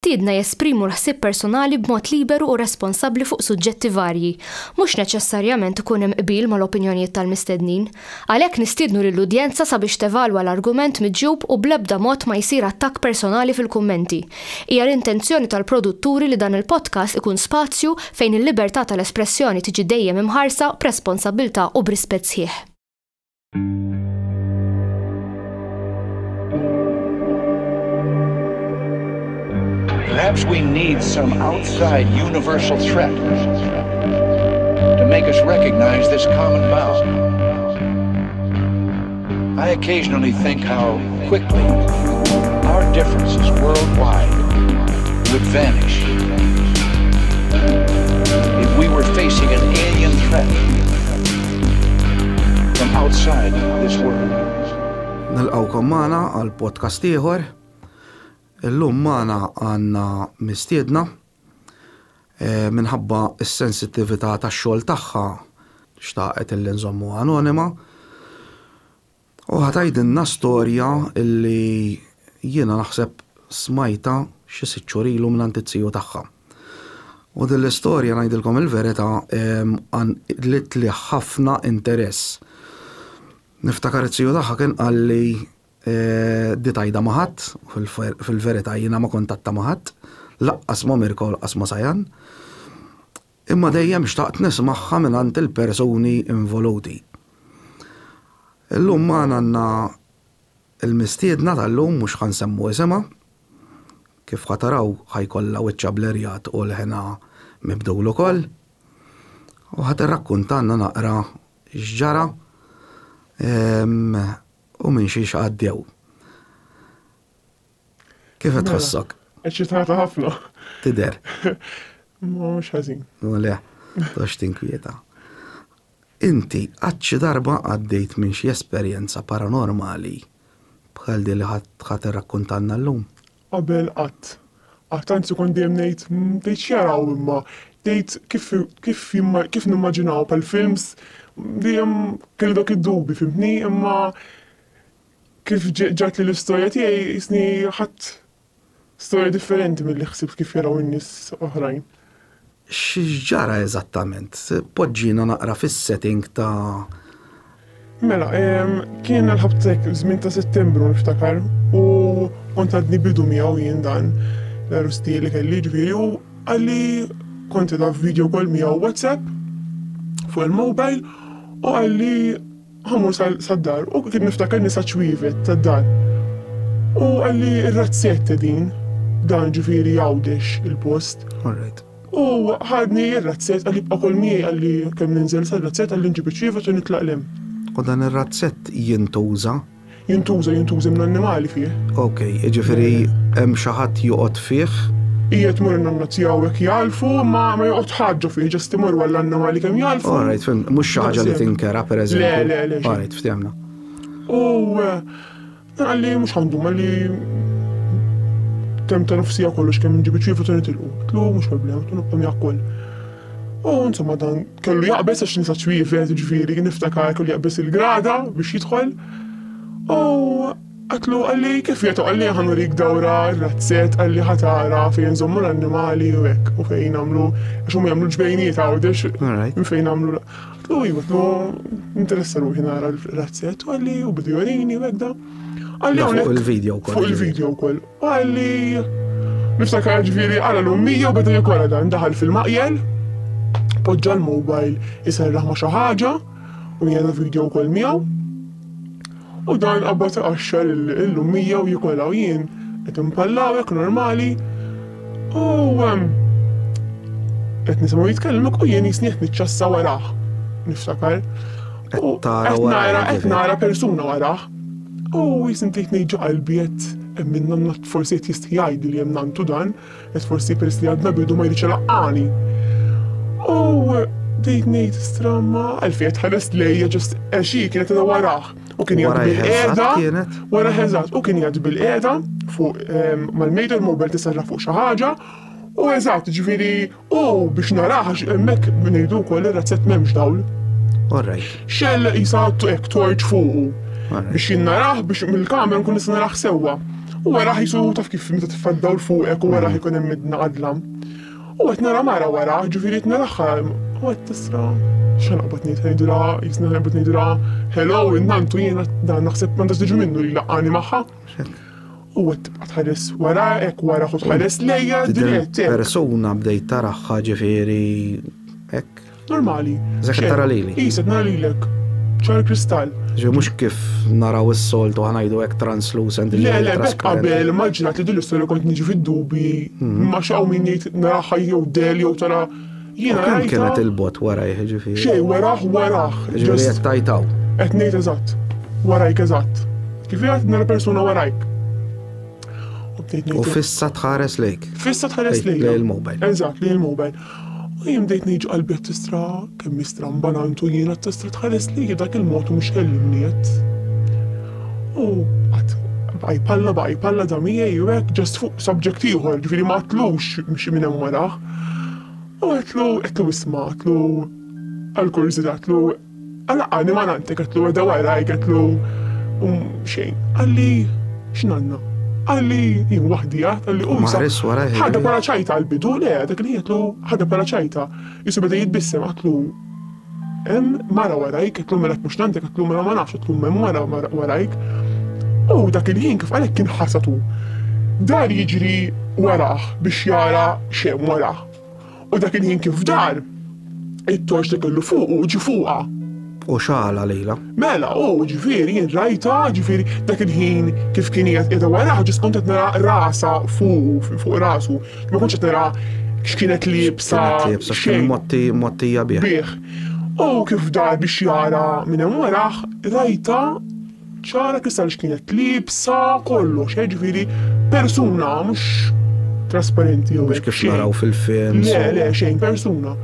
il-mistiedna jesprimu l-ħsieb personali b'mod liberu u responsabbli fuq suġġetti varji, mhux neċessarjament ikun hemm qbil mal-opinjonijiet tal-mistednin. Għalhekk nistiednu lill-udjenza sabiex tevalwa l-argument miġjub u bl-ebda mod ma jsir attakk personali fil-kummenti. Hija l-intenzjoni tal-produtturi li dan il-podcast ikun spazju fejn il-libertà tal-espressjoni tiġi dejjem imħarsa b'responsabbiltà u b'rispett sħiħ. Perhaps we need some outside universal threat to make us recognize this common bound. I occasionally think how quickly our differences worldwide would vanish if we were facing an alien threat from outside this world. Nilqawkom magħna għal podcast ieħor. Illum magħna għandna mistiedna minħabba s-sensittività tax-xogħol tagħha xtaqet illi nżommu anonima u ħatajdilna storja illi jiena naħseb smajta xi sitt xhur ilu mingħand it-tiju tagħha. U din l-istorja ngħidilkom il-verità għandlit li ħafna interess. Niftakar it-tiju tagħha kien qalli di tajda maħat, fil-verità jiena ma kontatta maħat, laqqas ma Mirko laqqas ma Sajan, imma dejjem xtaqt nismagħha mingħand il-persuni involuti. Illum magħna għandna il-mistiedna tal-lum mhux ħansemmu isimha, kif ħataraw ħajkollha wiċċa blerjat u l-ħena mibdul ukoll, u ħatirrakkuntanna naqra x'ġara u minn xiex għaddew. Kif tħossok? Eċċitata ħafna. Tidher. Mhux ħażin. Le, tox tinkwieta. Inti għadxi darba għaddejt minn xi esperjenza paranormali bħal di li ħadd irrakkuntanna llum? Qabel qatt. Anzi kont dejjem ngħid tgħid x'jaraw imma tgħid kif nimmaġinaw pal-films dejjem kelli dak id-dubi fimtni imma kif ġat li l-istorja tiegħi jisni ħadd storja differenti milli ħsibt kif jaraw in-nies oħrajn. X'ġara eżattament? Poġġina naqra fis-setting ta' Mela, kien l-ħabtek żmien ta' Settembru niftakar u kont għadni bidu miegħu jien dan l-arrusti li kelli ġifieri u għalli kont ta' video call miegħu WhatsApp fuq il-mobile u għalli ħamur sad-dar u kien niftakar nisa ċwivet tad-dar. U għalli ir-razzetta din dan ġifieri jawdex il-post. Alright. U ħadni ir-razzett għalli bqa' kol miegħi għalli kemm ninżel sad-razzett għalli nġib iċwivet u nitlaq lem. U dan ir-razzett jintuża? Jintuża minn annimali fih. Okej, jiġifieri hemm xi ħadd joqgħod fih? Ijet mur n-nanna tijaw jek jalfu, ma joqgħod ħaġġu fih, ġast imur għall-annimali kemm jalfu. Alright, fim, mhux xi ħaġa li tinkera pereżempju. Le. Alright, ftehmna. U għalli mhux għandu għalli kemm ta' nofsija kollox kemm nġib iċwifu ta' nitilqu. Tlu mhux problema, tu nibqa' miegħek. U insomma dan kellu jaqbes għax nisa ċwievet, ġifieri niftakar kellu jaqbes il-grada biex jidħol. U għatlu għalli kif jgħatu għalli ħanurik dawra r-razzett għalli ħatara fejn zommu l-annimali u hekk u fejn għamlu għaxum jgħamlu ġbejniet għawdex fejn għamlu għatlu jgħatlu interessa ruħi nara r-razzett u għalli u bidu jorini u hekk da għalli fuq il-video kol. Fuq il-video kol. U għalli niftakar ġviri għala l-ummija u bidu jkolla dan daħal fil-maqjel poġġa l-mobile jiserraħ ma xi ħaġa u jgħada video kol miegħu. U dan qabba taqaxxa l-ummija u jikolla u jien qed impallaw hekk normali. U qed nisimgħu jitkellmek u jien jisni qed niċċassa warah. Niftakar. Qed nara persuna warah. U jisni tgħid ngħid qalbi qed minn nanna forsi qed jistħi jgħid li hemm nantu dan, qed forsi peress li għadna bidu ma jridx ilaqqani. U tgħid ngħid stramma għalfejn qed ħares lejja ġust xi kienet qiegħda warah. U kien jgħad bil-qiegħda, wara ħeżat, u kien jgħad bil-qiegħda fuq mal-mejda l-mobile tisarra fuq xi ħaġa, u eżatt, ġifieri u biex naraha hemmhekk ngħidu wkoll ir-razzett m'hemmx dawl. Xell jisa hekk torċ fuqu biex jinnaraħ biex mill-kamera nkun nista' narah sewwa. U wara ħisu taf kif meta tifaddaw l-fuqek u wara ħikun hemm midna qadlam. U qed nara mara wara, ġifieri qed naraħħa u qed tisra x'naqbad ngħid ngħidilha, jisna naqbad ngħidilha hello innantu jiena dan naħseb m'għandax tiġi minnu li laqqani magħha. U qed tibqa' tħares wara hekk wara ħu tħares lejja dirett. Persuna bdejt taraħħa ġifieri hekk. Normali. Żek tara lili. Qisek nara lilek. ċar kristall. Ġi mhux kif naraw is-soltu ħanajdu hekk translucent. Le, bekk qabel immaġinat li din l-istorja kont niġi fid-dubi, ma xaw min jgħid naraħħa jew del jew tara jiena rajta. Kemm kienet il-bot warajh ġifieri? Xejn waraħ. Ġifieri qed tajtaw. Qed ngħid eżatt. Warajk eżatt. Kif qed nara persuna warajk. U fissa tħares lejk. Fissa tħares lejk. Lej il-mobile. Eżatt, lej il-mobile. U jim dejt niġu qalbi tistra, kemm istra mbanantu jiena tistra tħares li dak il-mod mhux kellimniet. U għad baqaj palla da miegħi u hekk ġast fuq subject ieħor, ġifieri ma għatlux mxi minn hemm waraħ. U għetlu isma' għetlu għall-kursità għetlu għalaqqani ma nantek għetlu għeda warajk għetlu xejn. Għalli x'nanna? Għalli jien waħdijat, għalli ħadda pala ċajta għal-bidu, le, dak li jgħetlu ħadda pala ċajta. Jisu beda jitbissem għatlu mara warajk, għatlu mela mux nantek, għatlu mela ma nafx, għatlu mela mara warajk. U dak li jien kif għalek kien ħasatu. Dar jiġri waraħ biex jara xem waraħ. U dak li jien kif dar, it-torċ li kellu fuq u ġi fuqa. U xala lejla. Mela, ġifieri jien rajta, ġifieri dak il-ħin kif kien qiegħda waraħ ġis kont qed nara rasa fuq rasu. Ma kontx qed nara x'kienet libsa. X'kien mottija bih. U kif dar biex jara minn hemm waraħ, rajta ċara kristall x'kienet libsa kollox, ġifieri persuna mhux trasparenti jew mhux kif naraw fil-film. Le, xejn persuna.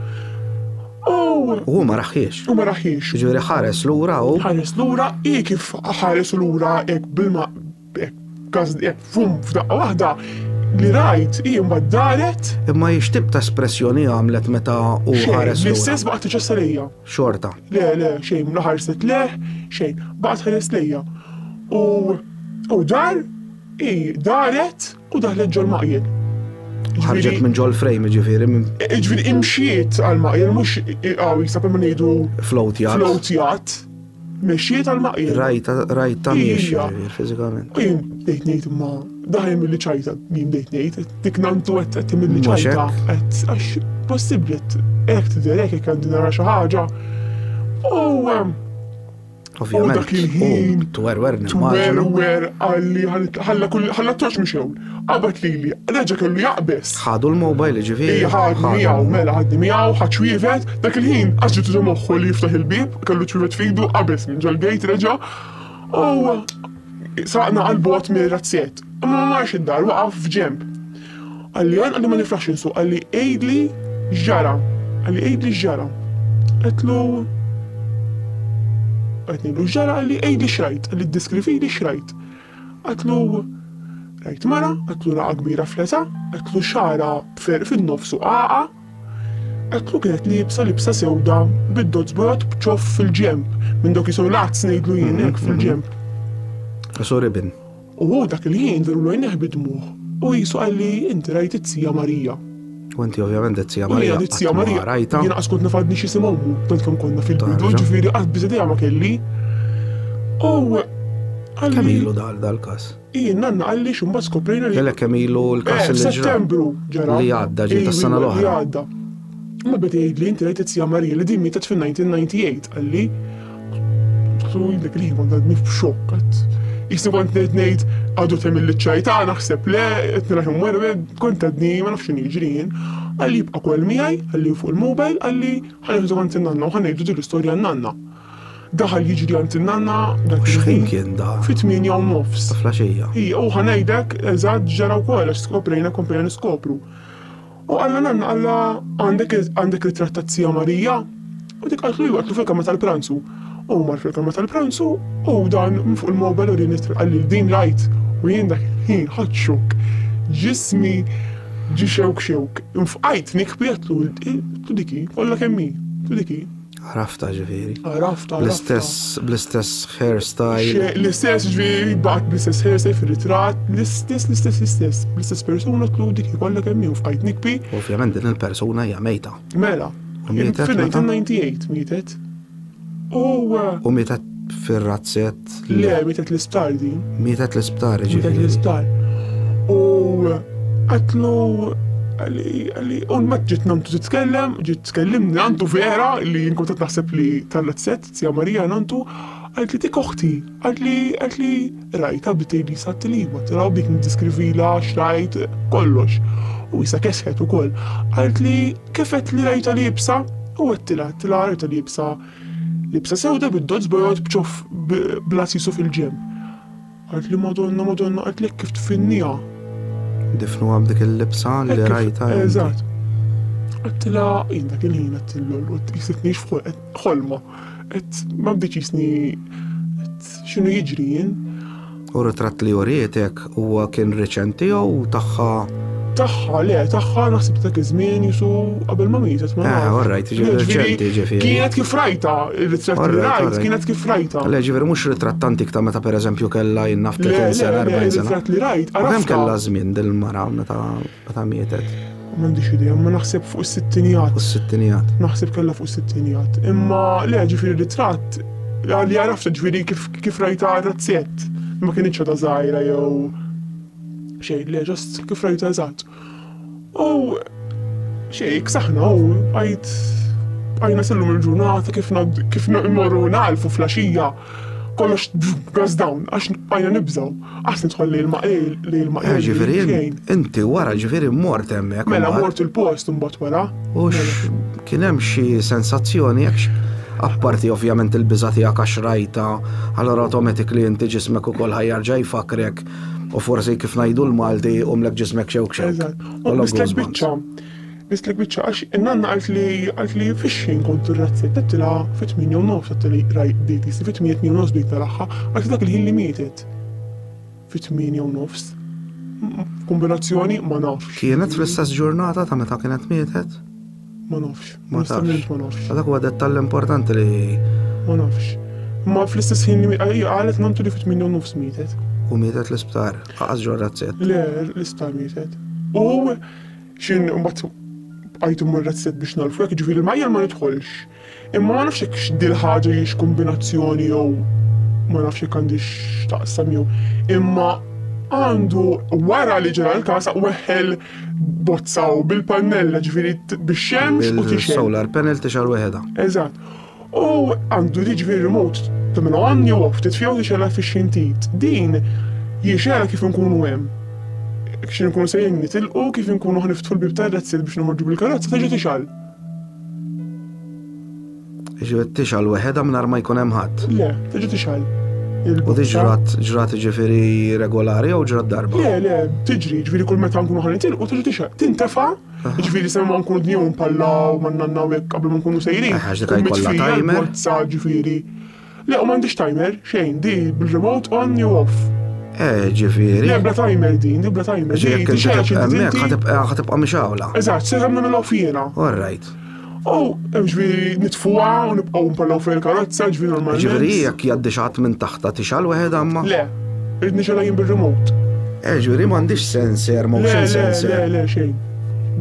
U ma raħħiex. U ma raħħiex. Ġifieri ħares lura u. Ħares lura, kif ħares lura hekk bilma hekk fum f'daqqa waħda li rajt mbagħad daret. Imma jixtib ta' espressjoni għamlet meta u ħares lura. L-istess baqgħet tiċessa lejja. Xorta. Le, xejn la ħarset leħ, xejn, baqgħet ħares lejja. U daret u daħlet ġol maqjel. ħarġet minn ġol frame ġifieri. Ġifieri imxiet għal-maqjel mhux jisab imma ngħidu flowtjat. Mexxiet għal-maqjel. Rajta miexja fiżikament. U jien bdejt ngħid imma daħjem milli ċajta, jien bdejt ngħid, dik nantu qed milli ċajta. Għax possibbli hekk tidher hekk għandi nara xi ħaġa. Ovvjament. Dak il-ħin. Twerwer nimmaġinu. Għalli ħalla t-torċ mixew. Qabat lili, reġa kellu jaqbes. ħadu l-mobile ġifieri. ħadni miegħu, mela ħadni miegħu, ħadd ċwievet, dak il-ħin għax ġiet moħħu li jiftaħ il-bib, kellu ċwievet fidu, qabes minn ġol-gejt reġa' u saqna għal-bot mir-razziet. Ma marx id-dar, waqaf f'ġemp. Għalli ma niflax insu, għalli ejdli ġara. Għetlu għetnilu ġara għalli ejdli xrajt, għalli d-diskrivi li xrajt. Għetlu rajt mara, għetlu raqa kbira fleta, għetlu xara fil-nofsu qaqa, għetlu kienet libsa sewda bid-dotzbot bċoff fil-ġemp, minn dok jisu laqt nejdlu jienek fil-ġemp. Jisu ribin. U dak il-jien diru l-għajneħ bidmuħ, u jisu għalli inti rajt it-Sija Marija. U inti ovvjament it-Sija Marija. It-Sija Marija. Jiena qas nafadni xi simommu, tant kemm konna fil-bidu, ġifieri qatt biżedija ma kelli. U kemm ilu dal-każ? Nanna għalli x'imbagħad skoprejna li. Kellek kemm ilu l-każ li ġra. Settembru ġara. Li għadda ġiet tas-sena l-oħra. Li għadda. Ma beda jgħidli inti rajt it-Sija Marija li din mietet fil-1998 għalli. Qlu jgħidlek li kont għadni f'xokk. Jisni kont ngħid għadu temil l-ċajta, naħseb le, t-nraħum werwed, kont għadni ma nafx jiġrin, għalli jibqa kwel miegħi, għalli fuq il-mobile, għalli ħanħidu għant il-nanna u ħanħidu dil-istorja n-nanna. Daħal jiġri għant il-nanna. Xħin kien da? Fit-8 u nofs. Flaxija. U ħanajdek, eżad ġaraw kol, għax skoprejna komplejna niskopru. U għalla nanna għalla għandek ritratt ta' Sija Marija, u dik għatlu jgħatlu fil-kamma tal-pranzu. U mar fil-kamma tal-pranzu, u dan fuq il-mobile u rinit għalli din rajt. U jien dak ħin ħadxuk, ġismi ġi xewk. Infqajt nikbi għatlu, tu diki, kolla kemmi, tu diki. Għarafta ġifieri. Għarafta. Bl-istess hairstyle. L-istess ġifieri baqgħet bl-istess hairstyle fir-ritratt, bl-istess persuna tlu dik ikollha kemm hu f'qajt nikbi. Ovvjament din il-persuna hija mejta. Mela. Fin-1998 mietet. U mietet fir-razzett. Le, mietet l-isptar din. Mietet l-isptar ġifieri. Mietet l-isptar. U għatlu għalli, ma ġiet namtu titkellimni għandu vera li jinkuntat naħseb li tal-razzett, Zja Marija nantu, għalt li tik oħti, għalt li rajta b'tejli sa' t-liba, tiraw bik nidiskrivila, xrajt, kollox. U jisa kesħet u koll. Għalt li kifet li rajta li jibsa, u għattila rajta li jibsa sewda bid-dodz bojot bċof bla sisu fil-ġem. Għalt li Madonna, għalt li kif tfinnija. Difnu għam dik il-libsa li rajta. Eżat. Għattila, dak il-ħin għattillu, jisitnix f'ħolma. Ma bdiċ jisni xinu jiġrijin. U ritratt li urietek huwa kien reċenti u taħħa naħseb dak iż-żmien jisu qabel ma mietet ma. Orrajt, reċenti ġifieri. Kienet kif rajta, il-ritratt li rajt kienet kif rajta. Le ġifieri mhux ritratt antik ta' meta pereżempju kellha jinnaf 30 sena 40 sena. Il-ritratt li rajt. Kemm kellha żmien dil-mara meta mietet? M'għandix idea, ma naħseb fuq is-sittinijiat. Is-sittinijiat. Naħseb kellha fuq is-sittinijiat. Imma le ġifieri ritratt li għarafta ġifieri kif rajta razzett. Ma kienitx ta' żgħira jew xejn, le ġost kif rajta eżatt. U xejn ksaħna u għajna sellum il-ġurnata kif immorru nagħlfu flaxija kollox goes down għax għajna nibżgħu. Għax nidħol li l-maqel. Ġifieri inti wara ġifieri mort hemmhekk. Mela mort il-post imbagħad wara. U kien hemm xi sensazzjoni hekk apparti ovvjament il-biża' tiegħek għax rajta, allura automatically inti ġismek ukoll ħajjarġa' jfakrek u forsi kif ngħidu l-Malti umlek ġismek xewk. Bislek biċċa għax in-nanna qalt li fix-xejn kont ir-razzett għattilha fit-8 u nofs għattili rajt bejti, fit-8 u nofs bejt taraħħa għalt dak il-ħin li mietet. Fit-8 u nofs. Kombinazzjoni ma nafx. Kienet fl-istess ġurnata ta' meta kienet mietet? Ma nafx. Ma nafx. Dak huwa dettall importanti li. Ma nafx. Ma fl-istess ħin li qalet nantu li fit-8 u nofs mietet. U mietet l-isptar, għaz ġo razzett. Le, l-isptar mietet. U xin mbagħad għajtu mmur razzett biex nalfu, jekk ġifieri il-majjal ma nidħolx. Imma ma nafx jekk x'dil ħaġa jiex kombinazzjoni jew ma nafx jekk għandix taqsam jew. Imma għandu wara li ġara l-kasa weħel bozzaw bil-pannella ġifieri bix-xemx u tixel. Solar panel tixel weħeda. Eżatt. U għandu li ġifieri remote tamlu għanni u għoftit fjaw tixela fix-xintit. Din jiexela kif nkunu hemm. Xin nkunu sejjen nitilqu kif nkunu ħniftħu l-bib tar-razzett biex noħorġu bil-karozza teġa' tixal. Ġifieri tixal weħeda mingħajr ma jkun hemm ħadd. Le, teġa' tixal. U di ġrat ġifieri regolari jew ġrat darba? Le, tiġri, ġifieri kull meta nkunu ħanitilqu teġa' tixal. Tintefa' ġifieri se ma nkunu dniew mpallaw ma nanna hekk qabel ma nkunu sejrin. Ħaġa jkollha timer. Ġifieri. Le, u m'għandix timer, xejn, di bil-remote on you off. Ġifieri. Le, bla timer din, bla timer. ħatibqa' mixawla. Eżatt, se ħamna nagħmlu fiena. All right. U ġifieri nitfuha u nibqgħu npallaw fejn il-karozza, ġifieri normalment. Ġifieri jekk jgħaddi xatt minn taħta tixal weħed amma? Le, irid nixelha jien bir-remote. Ġifieri m'għandix sensor, motion sensor. Le, xejn.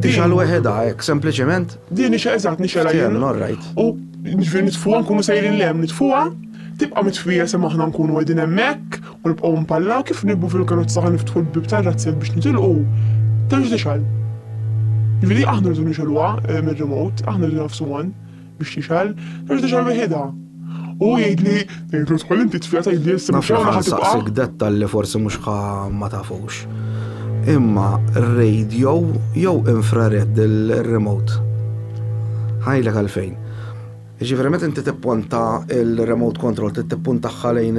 Tixal weħeda hekk sempliċement? Din eżatt nixelha jien. All right. U ġifieri nitfuha nkunu sejrin lem nitfuha, tibqa' mitfija se maħna nkunu qegħdin hemmhekk u nibqgħu npallaw kif nibbu fil-karozza ħaniftħu l-bib tar-razzett biex nitilqu. Terġa' tixal. Ġifieri aħna rridu nixelwa mir-remote, aħna rridu nafsu biex tixal, terġa' tixal weħeda. U jgħidli, jgħidlu tħol inti tfija tgħidli issa mxewla ħatibqa'. Nafsaqsik dettal li forsi mhux ma tafux. Imma radio jew infrared il-remote. Ħajlek għalfejn. Ġifieri meta inti tippunta il-remote control tippuntaħħa lejn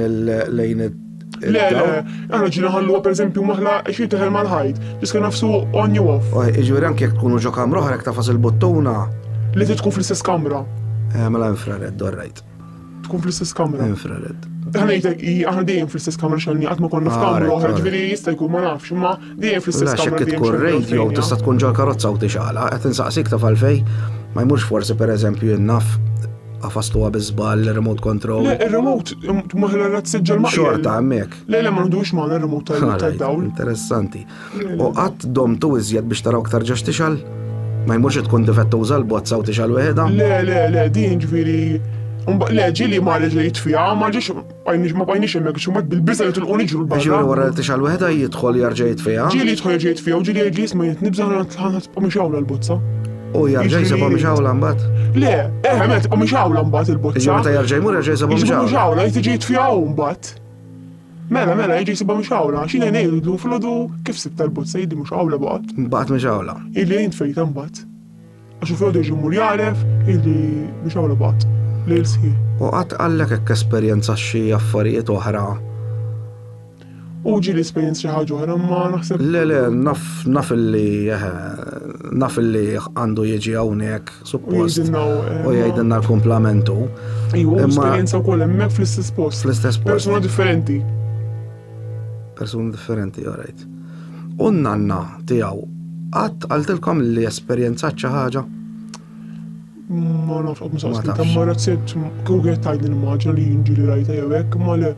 Le, aħna ġina ħalluha pereżempju maħla xi teħel mal-ħajt, ġiska nafsu on you off. Ġifieri anke jekk tkunu ġo kamra oħra jekk tafas il-buttuna. Li tkun fl-istess kamra. Mela infrared, all right. Tkun fl-istess kamra. Infrared. Aħna dejjem fl-istess kamra xalni qatt ma konna f'kamra oħra, ġifieri jista' jkun ma nafx, imma dejjem fl-istess kamra. Xekk tkun radio tista' tkun ġol karozza u tixala, qed insaqsik taf għalfejn ma jmurx forsi pereżempju innaf Qafastuha biżbal remote control. Le, il-remote, maħla t-sġġal maqjel. Xorta hemmhekk. Le, ma nħdux maħna il-remote tal-dawl. Interessanti. U qatt domtu iżjed biex taraw aktar ġax tixal? Ma jmurx tkun difettuża l-bozza u tixal weħda? Le, din ġifieri. Le, ġili ma reġli jitfija, ma ġiex ma bajniex hemmhekk xumat bil-biża li tilqu niġru l-barra. Ġifieri wara li tixal weħda jidħol jarġa' jitfija? Ġili jidħol jarġa' jitfija u ġili jgħidli jisma' nibża ħanħatba mixawla l-bozza. U jarġa' jsibha mixawla mbagħad? Le, ma tibqa' mixawla mbagħad il-bozza. Ġi meta jarġa' jmur jarġa' jsibha mixawla. Mixawla jiġi jitfija mbagħad. Mela, jiġi jsibha mixawla, x'inha ngħidu filgħodu kif sibta l-bozza jgħidli mixawla baqgħet. Mbagħad mixawla. Illi jintfejta mbagħad. Għax filgħodu jiġi mmur jaref, illi mixawla baqgħet. U qatt qallek hekk esperjenza xi affarijiet oħra? U ġieli esperjenza xi ħaġa oħra ma naħseb. Le, naf illi għandu jiġi hawnhekk suppost. U jgħidilna l-komplamentu. Iwa, esperjenza wkoll hemmhekk fl-istess post. Fl-istess post. Persuna differenti. Persuna differenti, alright. U n-nanna tiegħu qatt qaltilkom li esperjenzat xi ħaġa? Ma nafx qed msaqsita, ma razzett kieku qed tgħidli nimmaġina li jinġili rajta jew hekk, ma le.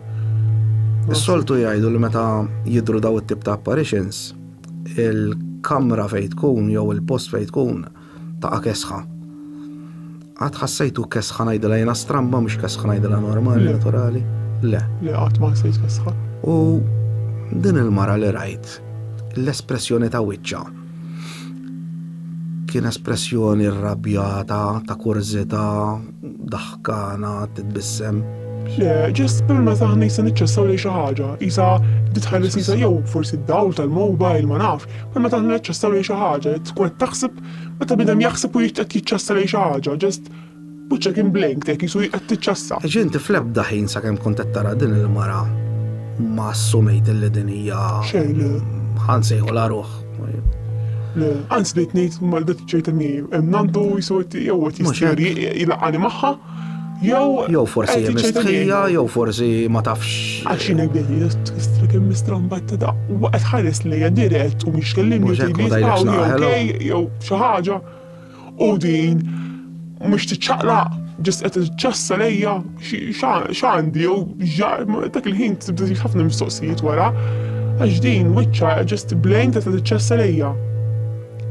Is-soltu jgħidu li meta jidhru daw it-tip ta' apparitions, il-kamra fejn tkun jew il-post fejn tkun taqa' kesħa. Qatt ħassejtu kesħa ngħidilha jiena stramba mhux kesħa ngħidilha normali, naturali? Le. Le qatt ma ħsejt kesħa. U din il-mara li rajt, l-espressjoni ta' wiċċa kien espressjoni rrabjata, ta' kurzita, daħkana, titbissem. Le, ġest bil-ma taħna jisa niċċessaw li xi ħaġa, jisa titħallis jisa jew forsi d-dawl tal-mobile ma nafx, bil-ma taħna niċċessaw li xi ħaġa, tkun qed taħseb meta bidem jaħseb u qed jiċċessa li xi ħaġa, ġest buċċa kien blank tek jisu qed tiċċessa. Ġinti fl-ebda ħin sakemm kont qed tara din il-mara ma assumejt li din hija ħansejħu la ruħ. Għans li t-nejt mal-dat ċejta mi, nandu jisoti jew għat jistjari il-għani maħħa, jew forsi mistħija, jew forsi ma tafx. Għaxin għabdeni, jistra kem mistran batta da, u għat ħares li għadiret u miex kellimni jew xaħġa, u din mux t-ċaqla, ġest għet t-ċassa lejja, xandi, jew dak il-ħin t-tibda ħafna mistoqsijiet wara, għax din wicċa ġest blank ta' t-ċassa lejja.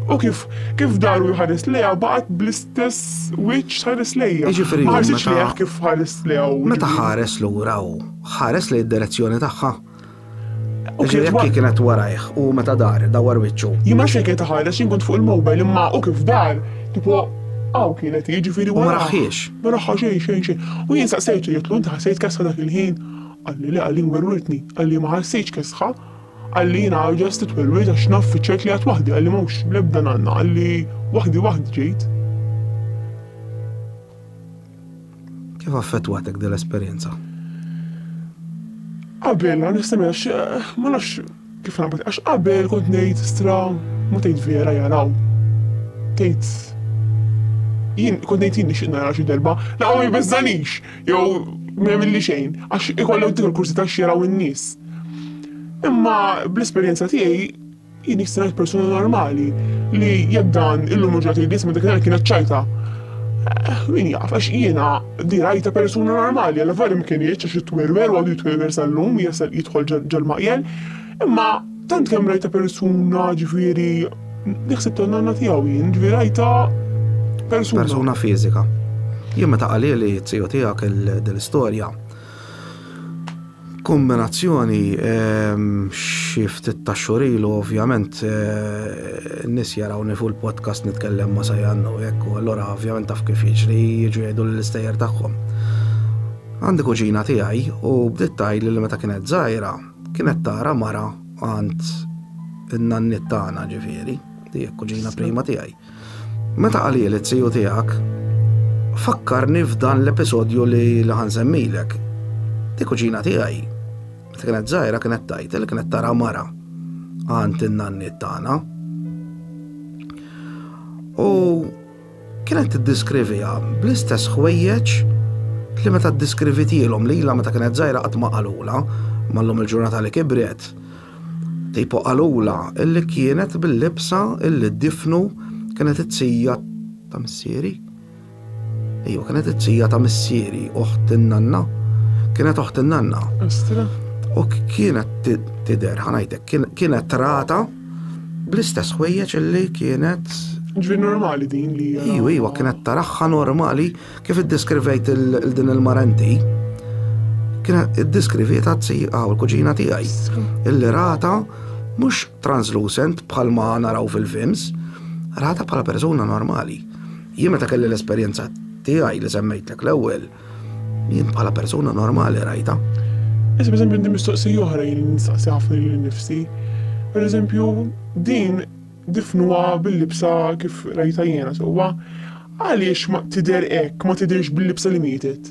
U kif daru jħares leja baqat bl-istess wiċċ ħares leja. Ma ħarsitx leja kif ħares leja. Meta ħares lura u ħares li d-direzzjoni tagħha. Ġifieri kienet warajh u meta dawar wiċċu. Jima xejn ħares jien kont fuq il-mobile imma u kif dar tipo kienet jiġifieri wara. Ma raħħiex. Ma raħħa xejn. U jien saqsejtu jitlu inti ħassejt kesħa dak il-ħin. Għalli le għalli werwitni, għalli ma ħassejtx kesħa. Għalli jina ġast t-twelwit għax naf fiċċert li għat wahdi, għalli mawx lebda nanna, għalli wahdi ġejt. Kif affettwatek dil-esperienza? Qabel, nistami ma nafx kif nabat, għax qabel kont nejt stra, ma tejt vera jaraw. Tejt, kont nejt jien nixin nara xi darba, laqgħu ma jbeżżanix, jew ma jagħmilli xejn, għax ikollu dik il-kursi ta' xjaraw in-nies. Imma bl-esperjenza tiegħi jien nista' persuna normali li jabdan illum ġrat il-nies ma dik kienet ċajta. Min jaf għax jiena di rajta persuna normali, għal veru kien għax it-twerwer u għadu jitwerwer sal-lum jidħol ġal-maqjel, imma tant kemm rajta persuna ġifieri niħseb tan-nanna tiegħu jien ġifieri rajta persuna. Persuna fiżika. Jien meta qalili t-tiju tiegħek dil-istorja. Kombinazzjoni xi ftit ta' xurilu ovvjament n-nies jarawni fuq il-podcast nitkellem ma' Sajanna u hekk u allura ovvjament taf kif jiġri jiġu jgħidu l-istejjer tagħhom. Għandi kuġina tiegħi u bdiet tgħidli li meta kienet żgħira kienet tara mara għand in-nannit tagħna ġifieri, dik kuġina prima tiegħi. Meta qalili t-tiju tiegħek fakkarni f'dan l-episodju li ħansemmilek. Dik kuġina tiegħi meta kienet żgħira kienet tgħid li kienet tara mara għand in-nannit tagħna. U kienet tiddiskrivija bl-istess ħwejjeġ li meta ddiskrivitielhom lilha meta kienet żgħira qatt ma qalula mallum il-ġurnata li kibret. Tipo qalula illi kienet bil-libsa illi ddifnu kienet it-sija ta' missieri. Ejwa, kienet it-tija ta' missieri, uħt in-nanna, kienet uħt in-nanna. Astra. U kienet tidher, ħanajtek, kienet rata bl-istess ħwejjeġ illi kienet. Ġviri normali din li. Iwa, kienet taraħħa normali kif iddeskrivejt il-din il-marenti. Kienet iddeskrivejta t-sija u l-kuġina tiegħi. Illi rata mhux translucent bħalma naraw fil-films, rata bħala persuna normali. Jien meta kelli l-esperjenza tiegħi li semmejtlek l-ewwel, jien bħala persuna normali rajta. Issa per eżempju, mistoqsija oħra jien nistaqsi ħafna lil nifsi. Per eżempju, din difnuha bil-libsa kif rajta jiena sewwa, għaliex ma tidher hekk, ma tidherx bil-libsa li mietet?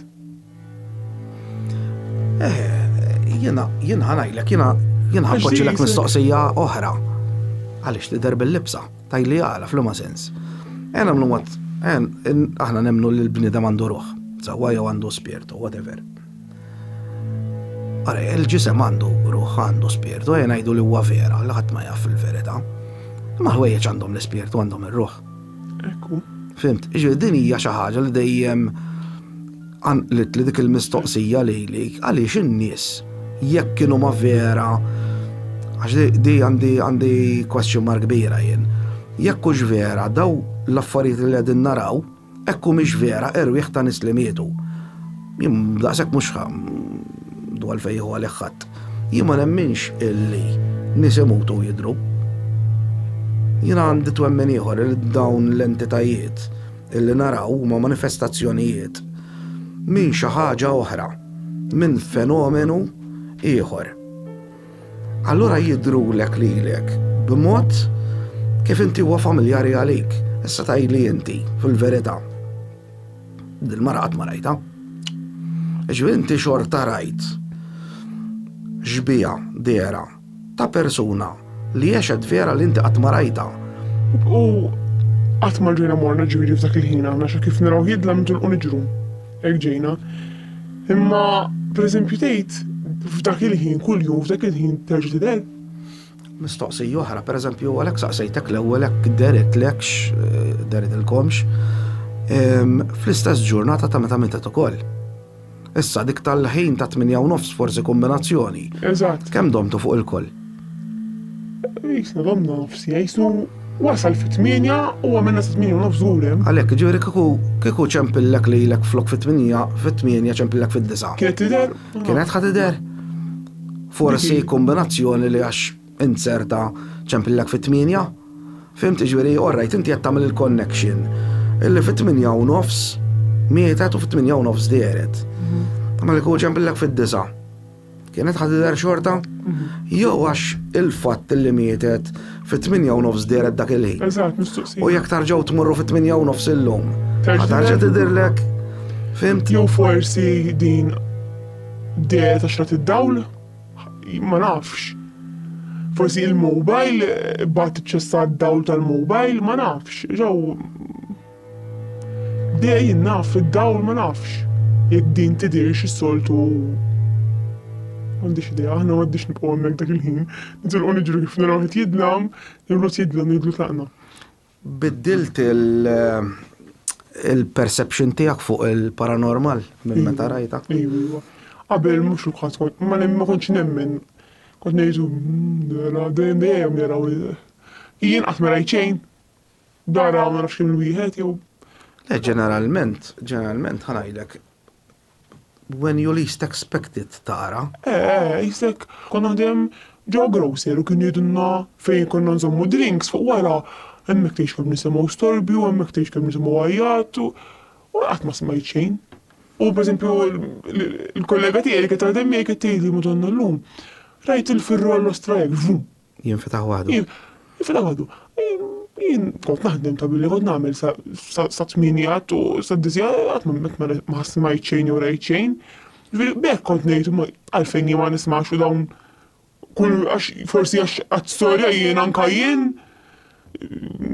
Jiena ħanajlek, jiena ħappoġġilek mistoqsija oħra. Għaliex tidher bil-libsa, tajli għala fl-ma sens. Aħna nemnu li l-bniedem għandu ruħ, sewwa jew għandu spirtu, whatever. Għara, il-ġisem għandu ruħ, għandu spirtu, għajna jgħidu li huwa vera, li ħadd ma jaf fil-verità. Ma ħwejjeġ għandhom l-spirtu, għandhom ir-ruħ. Ekku. Fimt, din hija xi ħaġa li dejjem li dik il-mistoqsija lejlik, għaliex in-nies jekk kienu ma vera, għax di għandi question mark kbira jien. Jekk hux vera, daw l-affarijiet li qegħdin naraw, ekku mhix vera, irwieħ ta' nies li mietu. Jien daqshekk mhux dwar fejn huwa ħadd. Jien ma nemminx illi nies imutu jidhru. Jien għandi twemmen ieħor li dawn l-entitajiet illi naraw huma manifestazzjonijiet minn xi ħaġa oħra, minn fenomenu ieħor. Allura jidhrulek lilek b'mod kif inti huwa familjari għalik. Issa tgħidli inti fil-verità. Dil-mara qatt ma rajtha. Ġifieri inti xorta rajt ġbija dera ta' persuna li jexed vera li inti qatt ma rajtha. U qatt ma ġejna morna ġifieri f'dak il-ħin aħna xa kif naraw jidla nitolqu niġru. Hekk ġejna. Imma pereżempju tgħid f'dak il-ħin kuljum f'dak il-ħin terġa' tidher. Mistoqsija oħra, pereżempju għalhekk saqsejtek l-ewwel hekk deridilkomx fl-istess ġurnata ta' meta mietet ukoll. Issa dik tal-ħin ta' 8:30 forsi kombinazzjoni. Eżatt. Kemm domtu fuq il-koll? Jisna domna nofsi, jisnu wasal fit-8 u għamilna sa' 8:30 żurem. Għalhekk ġifieri kieku ċempillek lilek flok fit-8 ċempillek fid-9. Kienet tidher? Kienet ħad tidher. Forsi kombinazzjoni li għax inserta ċempillek fit-8. Fimt ġifieri, orrajt inti qed tagħmel il-connection. Illi fit-8:30 mietet u fit-8:30 deret. Ma li kieku ċempillek fid-9. Kienet ħad tidher xorta? Jew għax il-fatt li mietet fit-8:30 deret dak il-ħin. Eżatt, mistoqsija. U jekk tarġgħu tmorru fit-8:30 illum. Ħatarġa' tidherlek. Fimt? Jew forsi din deret għax rat id-dawl? Ma nafx. Forsi il-mobile bat iċċessa d-dawl tal-mobile, ma nafx. Ġew dejjem naf id-dawl ma nafx. Jekk din tidhirx is-soltu m'għandix idea, aħna m'għaddix nibqgħu hemmhekk dak il-ħin. Nitilqu niġru kif naraw qed jidlam, jibgħod jidlam jidlu tlaqna. Biddilt il-perception tiegħek fuq il-paranormal minn meta rajta? Iva. Qabel mhux il-ħadd ma kontx nemmen. Kont ngħidu dejjem jaraw jien qatt ma rajt xejn. Dara ma nafx kemm il-wieħed jew. Le, ġeneralment ħanajlek. When you least expect it tara. Jistek, konna għadem ġo grocer u kien jidunna fejn konna nżommu drinks fuq wara. Hemmhekk tgħix kemm nisimgħu storbju, hemmhekk tgħix kemm nisimgħu għajjat u qatt ma smajt xejn. U pereżempju il-kollega tiegħi li kien għadem miegħi qed tgħidli Madonna llum. Rajt il-firru għall-ostra hekk, vum. Jinfetaħ waħdu. Jinfetaħ waħdu. Jien kont naħdem ta' billi kont nagħmel sa 8 u sa 9 qatt ma smajt xejn jew rajt xejn. Bekk kont ngħid għalfejn jien ma nismax u dawn forsi għax storja jien anke jien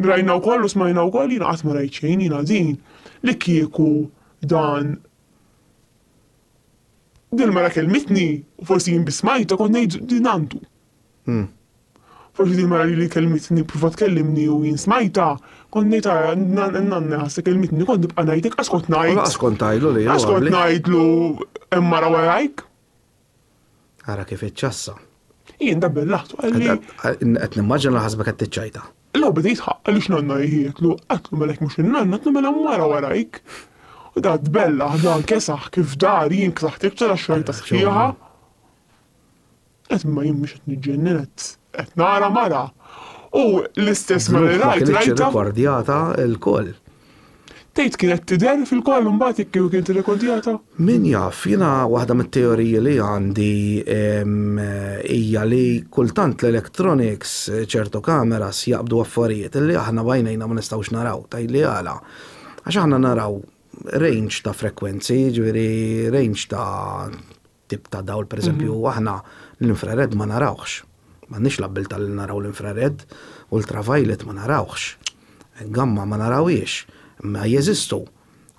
rajna wkoll u smajna wkoll jien qatt ma rajt xejn jiena din li kieku dan dil mara kelmitni u forsi jien bismajta kont ngħid din għandu. forsi di mara li kelmitni prova tkellimni u jien smajta, kont ngħidha n-nanna ħassa kelmitni kont nibqa' ngħidlek għaskont ngħid. Għaskont tajlu li. Għaskont ngħidlu hemm mara warajk. Ara kif iċċassa. Jien dabbel laħtu għalli. Qed nimmaġina ħasbek qed tiċċajta. Law bdejt ħaq għaliex nanna jħietlu, għatlu melek mux il-nanna, għatlu mela mara warajk. U da tbella, da kesaħ kif dar jien ksaħt iktar xorta sħiħa. Għet ma jien mux għet għet nara mara. U l-istess ma li rajta. Rekordjata il-koll. Tejt kienet tider fil-koll mbagħad kif kienet rekordjata? Min jaf, jiena waħda mit-teoriji li għandi hija li kultant l-electronics ċertu kameras jaqbdu affarijiet li aħna bajnejna ma nistgħux naraw tajli għala. Għax aħna naraw range ta' frekwenzi, ġifieri range ta' tip ta' dawl pereżempju aħna l-infrared ma narawx. M'għandniex l-abbilta li naraw l-infrared, ultraviolet ma narawx. Gamma ma narawiex. Ma jeżistu.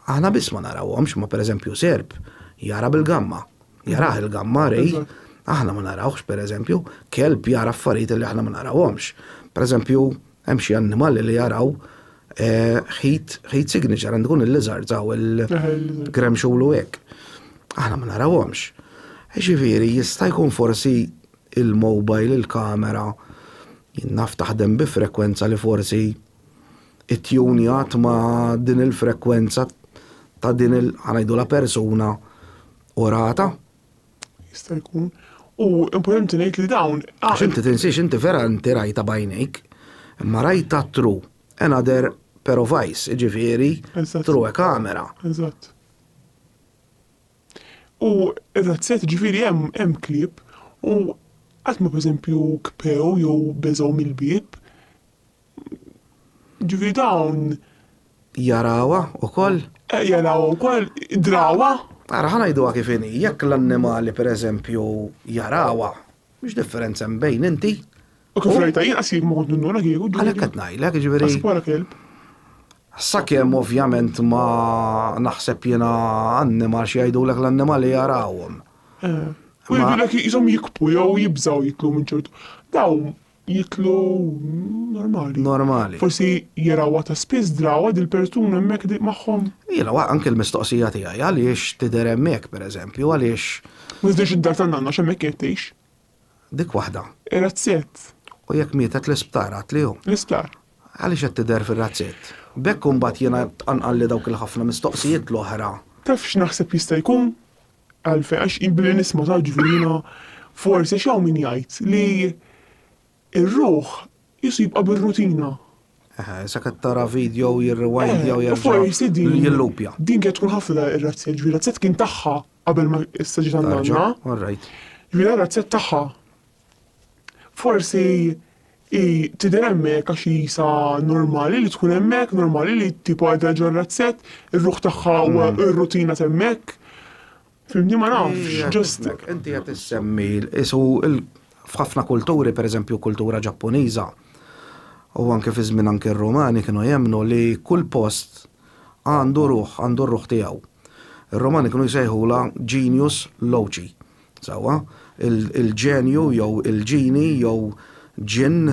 Aħna biss ma narawhomx, ma pereżempju serb jara bil-gamma. Jarah il-gamma rej, aħna ma narawx pereżempju, kelb jara affarijiet li aħna ma narawhomx. Pereżempju, hemm xi annimali li jaraw heat signature għandkun il-lizards aw il-gremxul u hekk. Aħna ma narawhomx. Ġifieri jista' jkun forsi il-mobile, il-kamera, jinnaf taħdem bi frekwenza li forsi it-tunjat ma din il-frekwenza ta' din ħanajdu la persuna orata. Jista' jkun. U importanti ngħid li dawn. Għax inti tinsiex inti vera inti rajta bajnejk, imma rajta true, another pair of eyes, ġifieri true kamera. Eżatt. U r-razzett ġifieri hemm klip u qatt ma pereżempju kpew jew beżgħu mill-bieb. Ġifieri dawn jarawa ukoll? Jarawa wkoll drawa. Ara ħanajduha kif inhi, jekk l-annimali pereżempju jarawa, mhux differenza bejn inti. U kif rajta jien qasib ma kont nura kieku. Għalhekk qed ngħidlek ġifieri. Wara kelb. Sakemm ovvjament ma naħseb jiena annimal xi jgħidulek l-annimali jarawhom. U jgħidulek jisom jikbu jew jibżgħu jitlu minn ċertu. Dawn jitlu normali. Normali. Forsi jarawa ta' spiss drawa dil-persuna hemmhekk magħhom. Jiena anke l-mistoqsija tiegħi għaliex tidher hemmhekk pereżempju għaliex. Ma żdiex id-dar tan-nanna x'hemmhekk qed tgħix. Dik waħda. Ir-razzett. U jekk mietet l-isptar għatlihom. L-isptar. Għaliex qed tidher fir-razzett. Bekk imbagħad jiena tqanqalli dawk il-ħafna mistoqsijiet l-oħra. Taf x'naħseb jista' jkun? Għalfejn għax inbili nisma' ta' ġifieri forsi x'hawn min jgħid li ir-ruħ jisib qabel rutina. Saket tara video jirrewind jew jillupja. Din qed tkun ħafna ir-razzett, ġifieri razzett kien tagħha qabel ma istaġi tan-nanna. Ġifieri razzett tagħha. Forsi tidher hemmhekk għax jisa normali li tkun hemmhekk, normali li tipo għadha ġo razzett, ir-ruħ tagħha u r-rutina hemmhekk. Fimni ma nafx, ġust. Inti qed issemmi isu f'ħafna kulturi, pereżempju kultura Ġappuniża, u anke fi żmien anke r-Rumani kienu jemmnu li kull post għandu r-ruħ tiegħu. Ir-Rumani kienu jsejħula genius loci. Sawa, il-ġenju jew il-ġini jew ġinn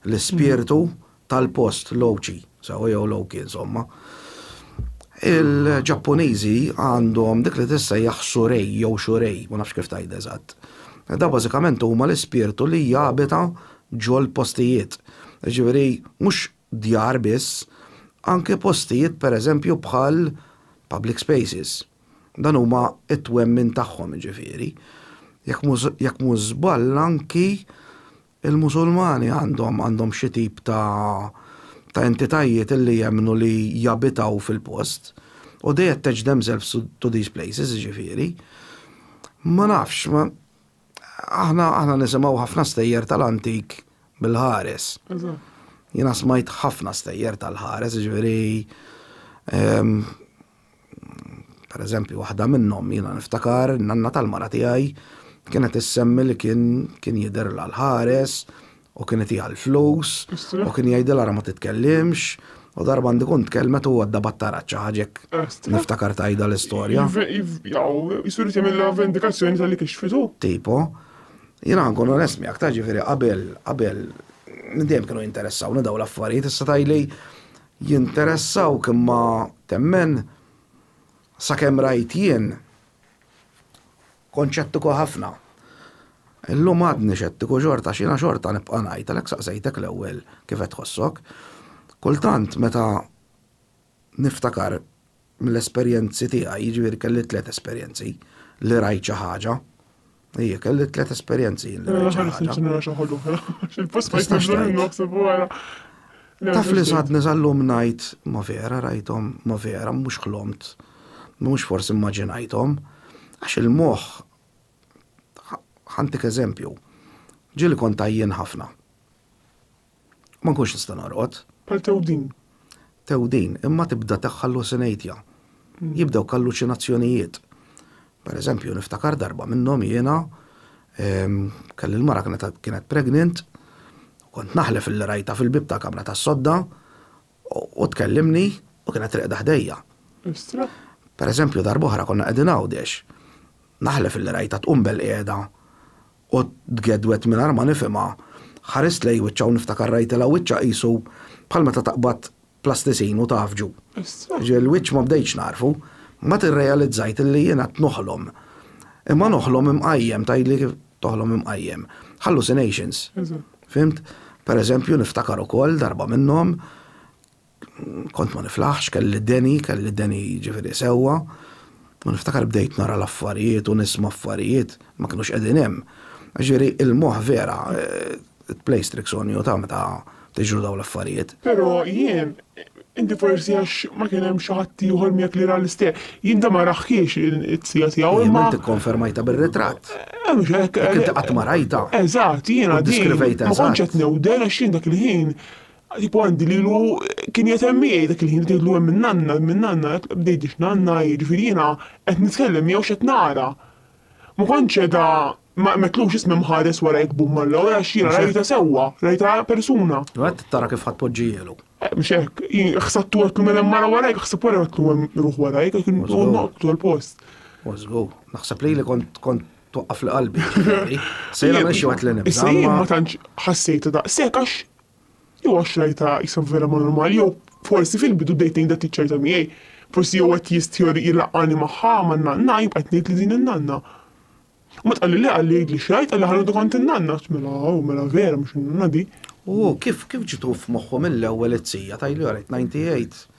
l-ispirtu tal-post loci. Sawa jew loki insomma. Il-Ġappuniżi għandhom dik li tissejjaħ xurej jew xurej, ma nafx kif tgħid eżatt. Da bażikament huma l-ispirtu li jabita ġol postijiet. Ġifieri mhux djar biss, anke postijiet pereżempju bħal public spaces. Dan huma it-twemmin tagħhom ġifieri. Jekk mhux żball anki il-Musulmani għandhom xi tip ta' entitajiet li jemmnu li jabitaw fil-post u they attach themselves to these places ġifieri. Ma nafx, aħna nisimgħu ħafna stejjer tal-antik bil-ħares. Jiena smajt ħafna stejjer tal-ħares, ġifieri pereżempju waħda minnhom jiena niftakar nanna tal-mara tiegħi kienet issemmi li kien jidher l-ħares u kienet jgħal flus u kien jgħidilha ma titkellimx u darba għandi kont tkellmet u għadda battaraċċa ħaġek niftakar tajda l-istorja. Jisur jagħmilha vendikazzjoni tal-li kixfitu. Tipo, jiena nkun onest miegħek ta' ġifieri qabel dejjem kienu jinteressawni daw l-affarijiet, issa tajli jinteressaw kimma temmen sakemm rajt jien konċettiku ħafna. Illum għadni xettiku xorta, xina xorta nibqa' ngħid għalhekk saqsejtek l-ewwel kif qed tħossok. Kultant meta niftakar mill-esperjenzi tiegħi, jiġifieri kelli 3 esperjenzi li rajt xi ħaġa. Ija, kelli 3 esperjenzi li rajt xi ħaġa. Taf li sadni sal-lum ngħid ma vera rajthom, ma vera mhux ħlomt, mhux forsi immaġinajthom, għax il-moħħ ħantik eżempju, ġieli kont għajjien ħafna. Ma nkunx nista' norqod. Bħal tewdin. Tewdin, imma tibda teħħallusinatja. Jibdew kalluċinazzjonijiet. Per eżempju, niftakar darba minnhom jiena kelli l-mara kienet pregnant, kont naħlef il rajta fil-bib ta' kamra tas-sodda u tkellimni u kienet reqda ħdejja. Per eżempju, darba oħra konna qegħdin għawdex. Naħlef il rajta tqum bel-qiegħda u tgedwet mingħajr ma nifhimha. Ħarist lej wiċċa u niftakar rajtilha wiċċa qisu bħal meta taqbad plastisin u tafġu. Il-wiċċ ma bdejtx narfu, ma tirrealizzajt li jiena noħlom. Imma noħlom imqajjem, tajli kif toħlom imqajjem. Hallucinations. Fimt? Per eżempju, niftakar ukoll darba minnhom kont ma niflaħx, kelli d-deni ġifieri sewwa, u niftakar bdejt nara l-affarijiet u nisma' affarijiet ma kinux qegħdin hemm. Ġifieri il-moħħ vera it-plays tricks on you ta' meta tiġru daw l-affarijiet. Però jien inti forsi għax ma kien hemm xi ħadd ieħor miegħek li ra l-istess. Jien da ma raħħiex it-sija tiegħu imma tikkonfermajta bir-ritratt. Mhux hekk. Inti qatt ma rajta. Eżatt, jiena din ma kontx qed newdel għax jien dak il-ħin tipo għandi lilu kien jatemmijaj dak il-ħin tgħidlu hemm minn nanna, bdejtix nanna, jiġifieri jiena qed nitkellem jew x'qed nara. Ma kontx qiegħda ma metlux ismi mħares wara jekk bum malla, wara xira rajta sewwa, rajta persuna. Għad tara kif ħadd poġġielu. Mhux hekk, ħsabtu għatlu minn mara wara jekk ħsab wara għatlu hemm ruħ wara jekk kien noqtu l-post. Użgu, naħseb li kont toqqaf li qalbi. Sejra mexxi waqt li nibża. Issa jien ma tantx ħassejta daqshekk għax jew għax rajta jisab vera ma normali, jew forsi fil-bidu dejtejn da tiċċajta miegħi, forsi jew qed jistjori jilaqqani magħha ma' nanna jibqa' qed ngħid li din in-nanna. U ma tqalli li għalli jgħidli xrajt għalli ħandu kont in-nanna, mela vera mhux in-nanna di. Kif ġitu f'moħħu mill-ewwel it-sija tajli għaret 98.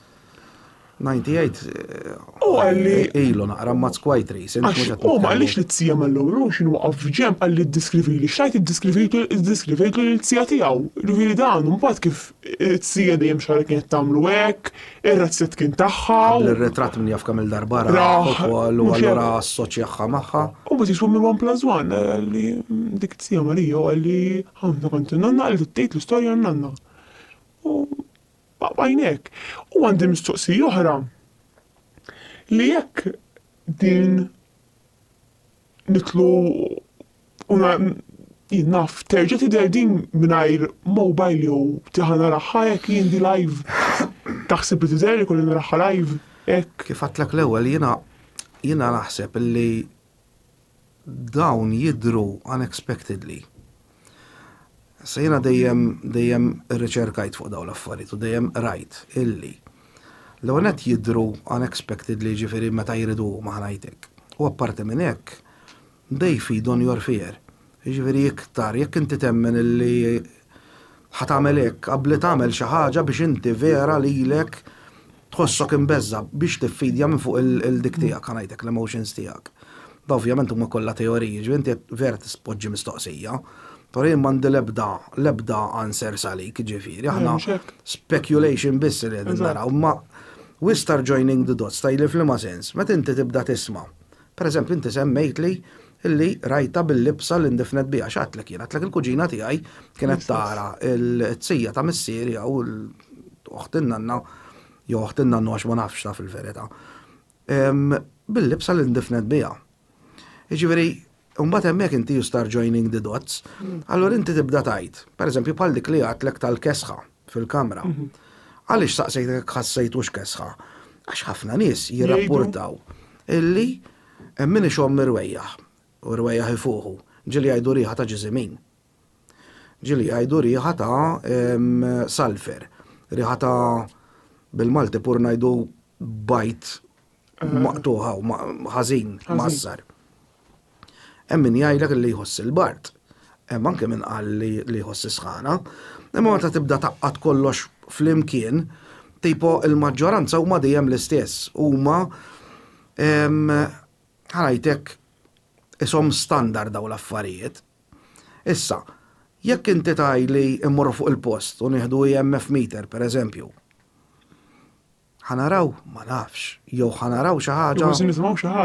U għalli. Ilu naqra mazz quite recent. U ma għallix li t-sija mal-lowru xin waqaf ġemp għalli d-diskrivili. Xajt id-diskrivili li t-sija tijaw. Rivili dan, un-bat kif t-sija dejjem xarra kienet tamlu ek, ir-razzet kien taħħa. Il-retrat minn jafka mill-darbara. U għallura assoċjaħħa maħħa. U bat jisbu minn 1+1 għalli dik t-sija Marija għalli għamna konti nanna għalli t-tejt l-istoria nanna. Bajnek. U għandi mistoqsija oħra li jekk din nitlu naf terġa' tidher din mingħajr mobile jew tieħa naraħħa jekk jien di live taħseb li tidher ikolli naraħħa live hekk. Kif għadlek l-ewwel jiena naħseb li dawn jidhru unexpectedly. Se jena dejjem riċerkajt fuq daw l-affarijiet u dejjem rajt illi l-għonet jidru unexpectedly ġifiri meta jiridu maħnajtek. U apparti minn hekk, they feed on your fear. Ġifiri iktar, jekk inti temmen illi ħatamel hekk qabli tagħmel xi ħaġa biex inti vera lilek tħossok imbeżza biex tiffidja minn fuq il-dik tiegħek ħanajtek l-emotions tiegħek. Da ovvjament huma kollha teoriji, ġifieri inti vera tispoġġi mistoqsija. Torin mandi lebda answer salik, ġifiri, aħna speculation biss li għedin naraw, ma we start joining the dots, tajli fl-ma sens, met inti tibda tisma. Per eżempju, inti semmejt li illi rajta bil-libsa l-indifnet bija, xatlek jena, tlek il-kuġina tijaj kienet tara il-tsija ta' missiri u l-uħtinnanna, jew uħtinnanna għax ma nafx ta' fil-verita, bil-libsa l-indifnet bija. Ġifiri, Umbat hemmhekk inti you start joining the dots, allura inti tibda tajt. Pereżempju bħal dik li għatlek tal-kesħa fil-kamra. Għaliex saqsejtek ħassejtux kesħa? Għax ħafna nies jirrapportaw illi min ixhom mirwejjaħ u rwejjaħ ifuqu, ġieli jgħidu riħa ta' ġiżimin. ġili għajdu riħa ta' sulfur, riħa ta' bil-Malti pur ngħidu bajt maqtuħa u ħażin massar. Hemm min jgħidlek li jħoss il-bart, hemm anke min qal li jħoss is-sħana, imma meta tibda taqqat kollox flimkien, tipo il-maġġoranza huma dejjem l-istess, huma ħajtek isom standard daw l-affarijiet. Issa, jekk inti tajli immorru fuq il-post u nieħdu EMF meter, per eżempju, ħanaraw ma nafx, jew ħanaraw xi ħaġa,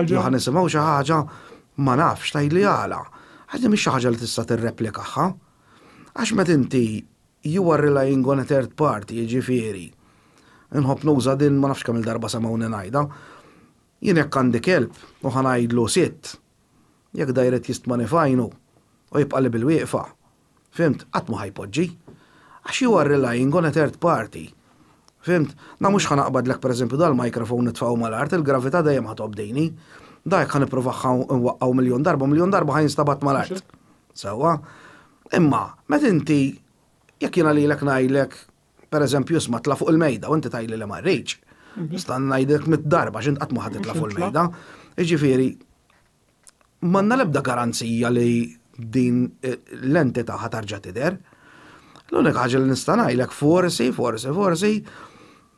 jew ħanisimgħu xi ħaġa ma nafx tajli għala. Ħaġa mhix xi ħaġa li tista' tirreplikaħħa. Għax meta inti you are relying on a third party, jiġifieri. Inħobb nuża din ma nafx kemm il-darba semgħuni ngħidha. Jien jekk għandi kelb u ħanajdlu sitt, jekk dajret jistmanifajnu u jibqa' li bil-wieqfa. Fimt, qatt ma ħajpoġġi. Għax you are relying on a third party. Fimt, na mhux ħanaqbadlek pereżempju dal-mikrofon nitfgħu mal-art, il-gravità dejjem ħatobdejni. Dajk ħan nipprovaħħa nwaqqgħu miljon darba ħajinstabat mal-art. Sewwa, imma meta inti jekk jiena lilek ngħidlek pereżempju isma' tla fuq il-mejda u inti tgħidli li ma rridx. Stan ngħidlek mit-darba x'int qatt ma ħad titla' fuq il-mejda. Jiġifieri m'għandna l-ebda garanzija li din l-entità ħatarġa' tidher. L-unika ħaġa li nista' ngħidlek forsi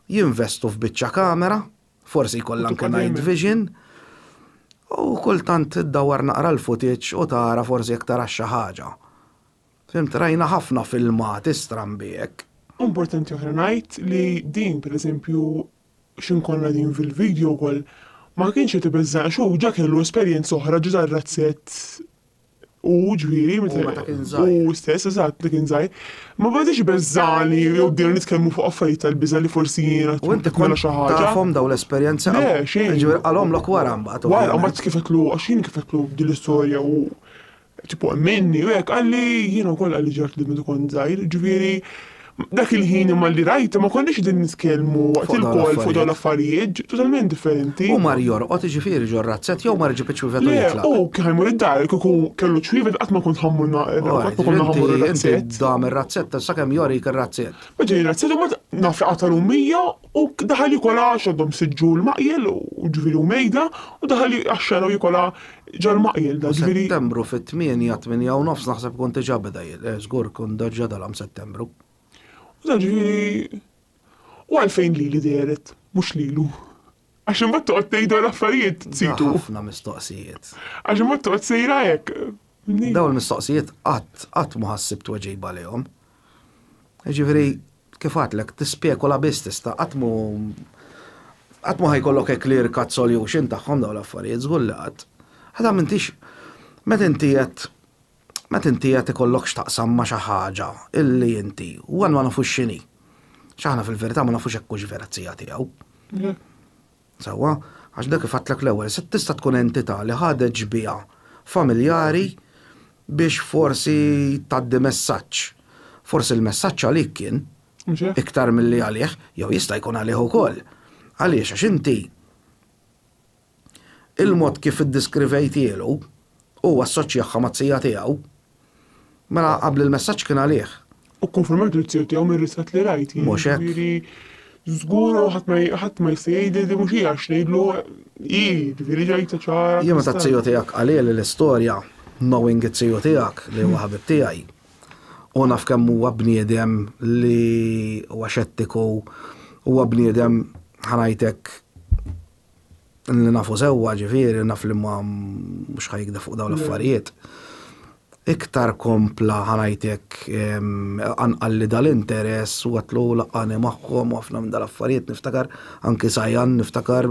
jinvestu f'biċċa kamera, forsi jkollha anke night vision, u kultant iddawwar naqra l-footage u tara forsi jekk tara xi ħaġa. Fimt, rajna ħafna filmat istrambiek. Importanti oħra ngħid li din pereżempju x'inkonna din fil-video wkoll ma kienx tibbeżżaq xu ġa kellu esperjenza oħra ġu dar-razzett u ġviri, u stess, eżatt, li kien żgħir. Ma badix beżżani jew din nitkellmu fuq affarijiet tal-biża li forsi jiena tkun xi ħaġa. Tafhom daw l-esperjenza. Le, xejn. Ġifier qalhomlok wara mbagħad. Wara ma kifetlu għaxin kifetlu din l-istorja u tipo minni u hekk qalli jiena wkoll qalli ġart li meta kont żgħir, ġifieri dak il-ħin imma li rajta ma konniex din nitkellmu waqt il-kol fuq dawn l-affarijiet totalment differenti. U mar jorqod jiġifieri ġo razzett jew mar ġib iċwivet u jitlaq. U kien ħajmur id-dar kieku kellu ċwivet qatt ma kont ħammurna ir-razzett. Dam ir-razzett sakemm jorik ir-razzett. Ma ġej ir-razzett u ma naf laqgħa tal-ummija u daħal jikola x'għandhom siġġu l-maqjel u ġifieri u mejda u daħal għaxxara u jikola ġa l-maqjel da ġifieri. Settembru fit-8 u nofs naħseb kont diġà beda żgur kont diġà dalhom Settembru. Ġifieri, u għalfejn li deret, mhux lilu. Għax imbagħad toqgħod tgħidu l-affarijiet tsitu. Ħafna mistoqsijiet. Għax imbagħad toqgħod sejra hekk. Dawn il-mistoqsijiet qatt ma ħassib tweġiba għalihom. Jiġifieri kif għadlek tispekula biss tista' qatt ma ħajkollok hekk clear cut solution tagħhom dawn l-affarijiet żgur li qatt. Ħadha m'intix meta inti qed ikollok x'taqsam ma' xi ħaġa illi inti u ma nafux x'inhi. X'aħna fil-verità ma nafux hekk hux verazzija tiegħu. Sewwa, għax dak ifatlek l-ewwel se tista' tkun entità li ħadet ġbija familjari biex forsi tgħaddi messaġġ. Forsi l-messaġġ għalik kien iktar milli għalih, jew jista' jkun għalih ukoll. Għaliex għax inti il-mod kif iddiskrivejtielu huwa assoċjaħħa mat-tija tiegħu. Mela qabel il-messaġġ kien għalih. U konformat il-tziju tiegħu mir-risat li rajt. Mhux hekk. Żgur ħadd ma jista' jgħidli di mhux hija għax ngħidlu ġifieri ġejta ċara. Jien meta t-tziju tiegħek għalih l-istorja knowing it-tziju tiegħek li huwa ħabib tiegħi. U naf kemm huwa bniedem li huwa xettiku, huwa bniedem ħanajtek li nafu sewwa ġifieri naf li ma mhux ħajgda fuq dawn l-affarijiet. Iktar kompla ħanajtek anqalli dal-interess u għatlu laqani magħhom u ħafna minn dal-affarijiet niftakar anki sajjan niftakar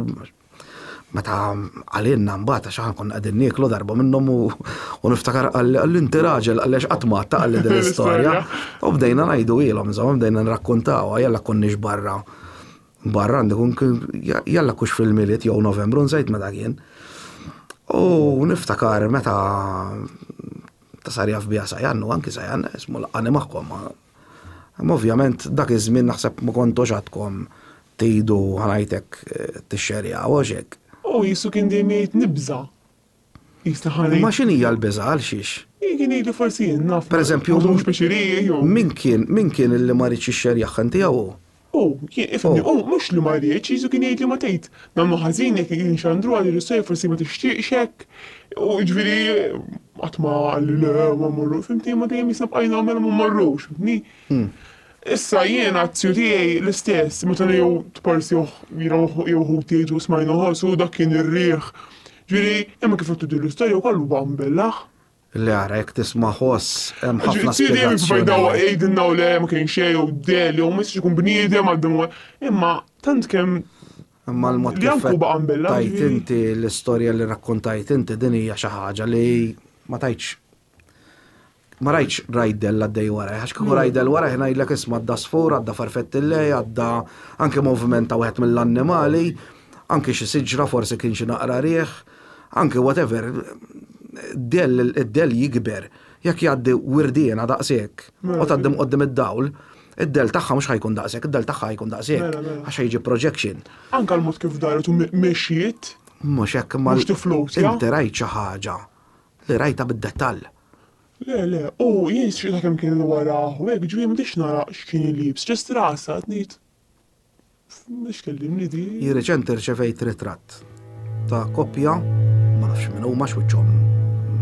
meta għalinna mbagħad għax aħna konna qegħdin nieklu darba minnhom u niftakar għalli inti raġel għaliex qatt ma taqalli din l-istorja. U bdejna ngħidu ilhom insomma bdejna nrakkuntawha jalla konniex barra. Barra għandikun jalla kux fil-miliet jew Novembru nsejt meta kien. U niftakar meta ta' sarja f'bija sajjan u anki sajjan ismu laqani magħhom. Ovvjament dak iż-żmien naħseb ma kontux għadkom tgħidu ħanajtek tixxerja u hekk. U jissu kien dejjem jgħid nibża. Ma x'inhija l-biża' għal xiex? Kien jgħidli forsi jien naf. Per eżempju, mhux beċiriji jew. min kien illi ma rridx ixxerjaħ inti jew? Ifni, mux li ma rieċ, jizu kien jgħid li ma tgħid. Namlu ħażin jekk kien xandru għalli l-sej forsi ma tixtieqx u ġifieri qatt ma għalli le ma marru, fimti ma dejjem jisna bqajna għamel ma marrux, fimni. Issa jien azzju tiegħi l-istess, meta jew tparsi jew ħutiet u smajna ħossu dak kien ir-rieħ. Ġifieri imma kif qed l-istorja wkoll bambellaħ. Li għara, jek tisma ħoss, hemm ħafna spiegazzjoni. Fajdaw spiegazzjoni. għejdinna u le, ma kien xej u d-del, u mis ikun bniedem għaddem imma tant kem Imma l-mod li għanku baqa mbella. tajt inti l-istorja li rakkontajt inti din hija xi ħaġa li ma tajtx. Ma rajtx rajdel għaddej wara, għax kieku rajdel wara ngħidlek isma' għadda sfur, għadda farfettillej, għadda anke moviment ta' wieħed mill-annimali, anke xi siġra forsi kien xi naqra rieħ, anke whatever. Id-del jikber, jekk jgħaddi wirdiena daqshekk u tgħaddim qoddim id-dawl, id-del tagħha mhux ħajkun daqshekk, id-del tagħha ħajkun daqshekk għax jiġi projection. Anka l-mod kif daret u mexjiet. Mhux hekk imma Mhux tiflus, ja? inti rajt xi ħaġa li rajta bid-dettall. Le, jien xita kemm kien wara u hekk ġifieri m'dix nara x'kien il-libs, ġest rasa tnejt. Mhux kellimni di. Jirriċenti rċevejt ritratt ta' koppja, ma nafx minn huma x'wiċċhom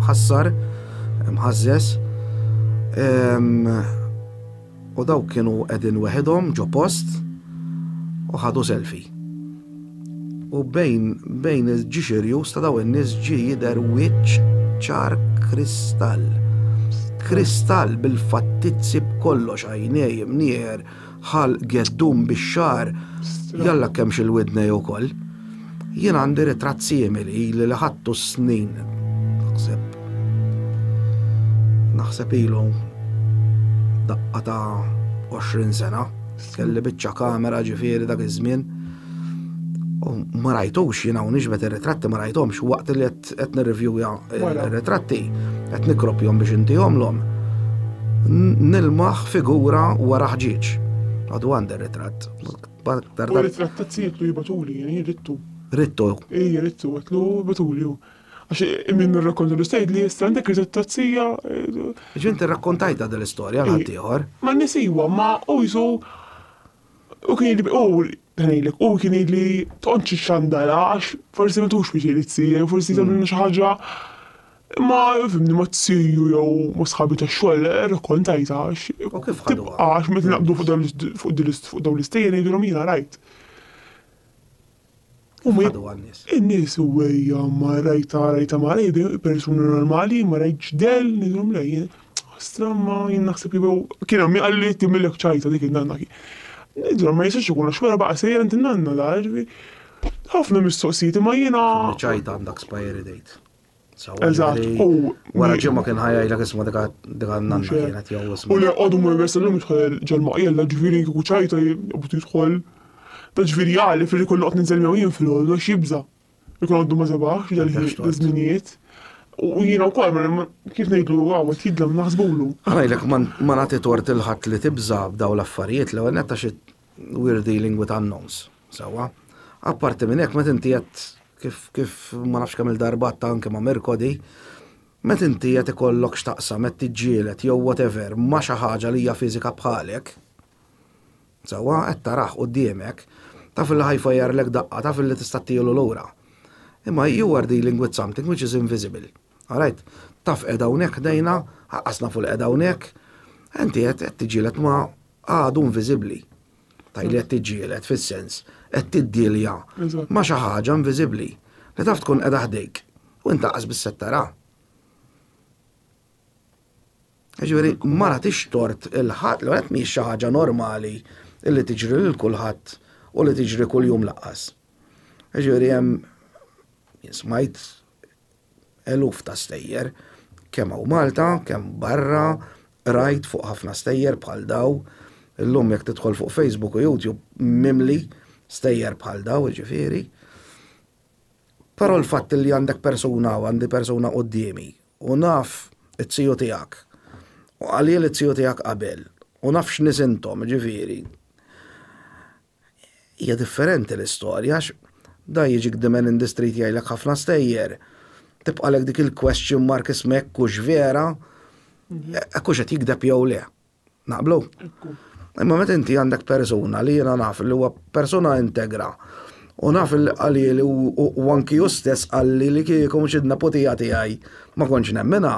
mħassar, mħażżes, u dawk kienu qegħdin weħidhom ġo post u ħadu selfie. U bejn il-ġixirjus ta' daw in-nies ġie jidher wiċċ ċar kristall. Kristall bil-fattizzi b'kollox għajnej mnier, ħal geddum bix-xar, jalla kemm xil-widnej ukoll. Jien għandi ritratt simili li ħadtu snin. Naħseb ilu daqqa ta' 20 sena, kelli biċċa kamera ġifieri dak iż-żmien. U ma rajtux jiena u niġbed ir-ritratti ma rajthomx waqt li qed nirreviewja ir-ritratti, qed nikropjhom biex intihomlhom. Nilmaħ figura wara ħġieġ. Għadu għandi r-ritratt. U r-ritratt ta' tsietlu jibatuli, jien rittu. Rittu. Rittu, għetlu batuli. Għax minn r-rakkontu l-istajt li jista għandek ritrattazzija. Ġinti rakkontajta dell-istorja għal-ħaddieħor. Ma nisiwa, ma u jisu. U kien li tonċi xandala, għax forsi ma tux biex li forsi tamlina xaħġa. Ma fimni ma t-siju jew ma sħabi ta' xogħol rakkontajta għax. U kif ħaduha? Għax meta naqbdu fuq dawn l-istejjer ngħidulhom jiena rajt. Ħadu għan-nies. In-nies u għejja ma rajta ma rejdi, persuna normali, ma rajtx del, nidhom lejn. Ostra ma jien naħseb li kien hemm qalli timillek ċajta dik in-nanna. Nidhom ma jistax ikun għax wara baqa' sejjer int in-nanna da, ħafna mistoqsijiet ma jiena. ċajta għandek expiry date. Eżatt. Wara ġimma kien ħajjajlek isma' dik għan-nanna kienet jew isma'. U li għadu ma jversallhom jidħol ġal-maqjella ġifieri kieku ċajta jidħol. Ta' ġviri għalli fil kollu għat ninżel mew jien fil-għodu għax jibza. Ikun għaddu ma zabax, dal-żminijiet. U jiena u kol, kif nejdlu għawet jidlam naħsbulu. Għajlek ma nati tort il-ħat li tibza b'daw l-affarijiet li għanetta xie we're dealing with unknowns. Sawa? Apparti minn hekk, met inti kif ma nafx kemm il-darbat ta' anke ma' Mirkodi, met inti qed ikollok x'taqsa, met tiġġielet jew whatever, ma xi ħaġa li hija fiżika bħalek. Sawa, qed taraħ quddiemek, taf li ħajfajjarlek daqqa, taf li tista' tiegħu lura. Imma you are dealing with something which is invisible. Alright, taf qiegħda hawnhekk dejna, ħaqqasna fuq qiegħda hawnhekk, inti qed tiġġielet ma' għadu inviżibbli. Tajli qed tiġġielet fis-sens, qed tiddilja ma' xi ħaġa inviżibbli li taf tkun qiegħda ħdejk u inti qas bis-sett tara. Ġifieri ma nagħtix tort il-ħadd li qed mhix xi ħaġa normali illi tiġri lil kulħadd u li tiġri kuljum laqqas. Ġifieri hemm smajt eluf ta' stejjer kemm hawn Malta, kemm barra, rajt fuq ħafna stejjer bħal daw, illum jekk tidħol fuq Facebook u YouTube mimli stejjer bħal daw, ġifieri. Però l-fatt li għandek persuna u għandi persuna qudiemi u naf it-tziju tiegħek u għalli it-tziju tiegħek qabel u naf x'nies intom, ġifieri. Hija differenti l-istorja da jiġik dimen industry jgħajlek ħafna stejjer. Tibqalek dik il-question mark ismek kux vera ekkux qed jikdeb jew le. Naqblu? Imma meta inti għandek persuna li jiena naf li huwa persuna integra u naf li u anki ju stess għalli li kieku mhux id-napotija tiegħi ma kontx nemmena.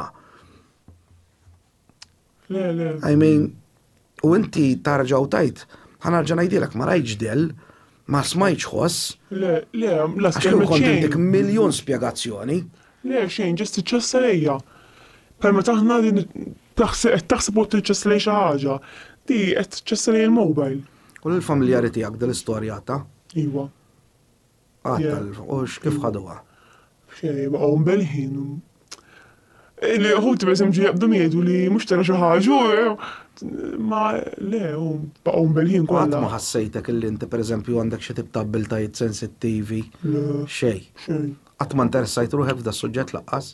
Le. I mean, u inti tarġaw tajt, ħanarġa ngħidilek ma rajtx del, ma smajtx ħoss. Le, Għax kienu kont intik miljon spjegazzjoni. Le, xejn, ġest tiċċessa lejja. Perma taħna taħseb u tiċċessa lej xi ħaġa, di qed tiċċessa lej il-mobile. U l-familjari tiegħek dil-istorja ta' Iwa. u kif ħaduha. Xej, baqgħu mbelħin. Li ħuti bes imġi jabdu jgħidu li mhux tara xi ħaġa, ma le, baqgħu mbelħin Qatt kollha. ma ħassejtek illi inti pereżempju għandek xi tip ta' abbiltajiet sensittivi. Xejn. Xejn. Qatt ma interessajt ruħek f'da suġġett laqqas.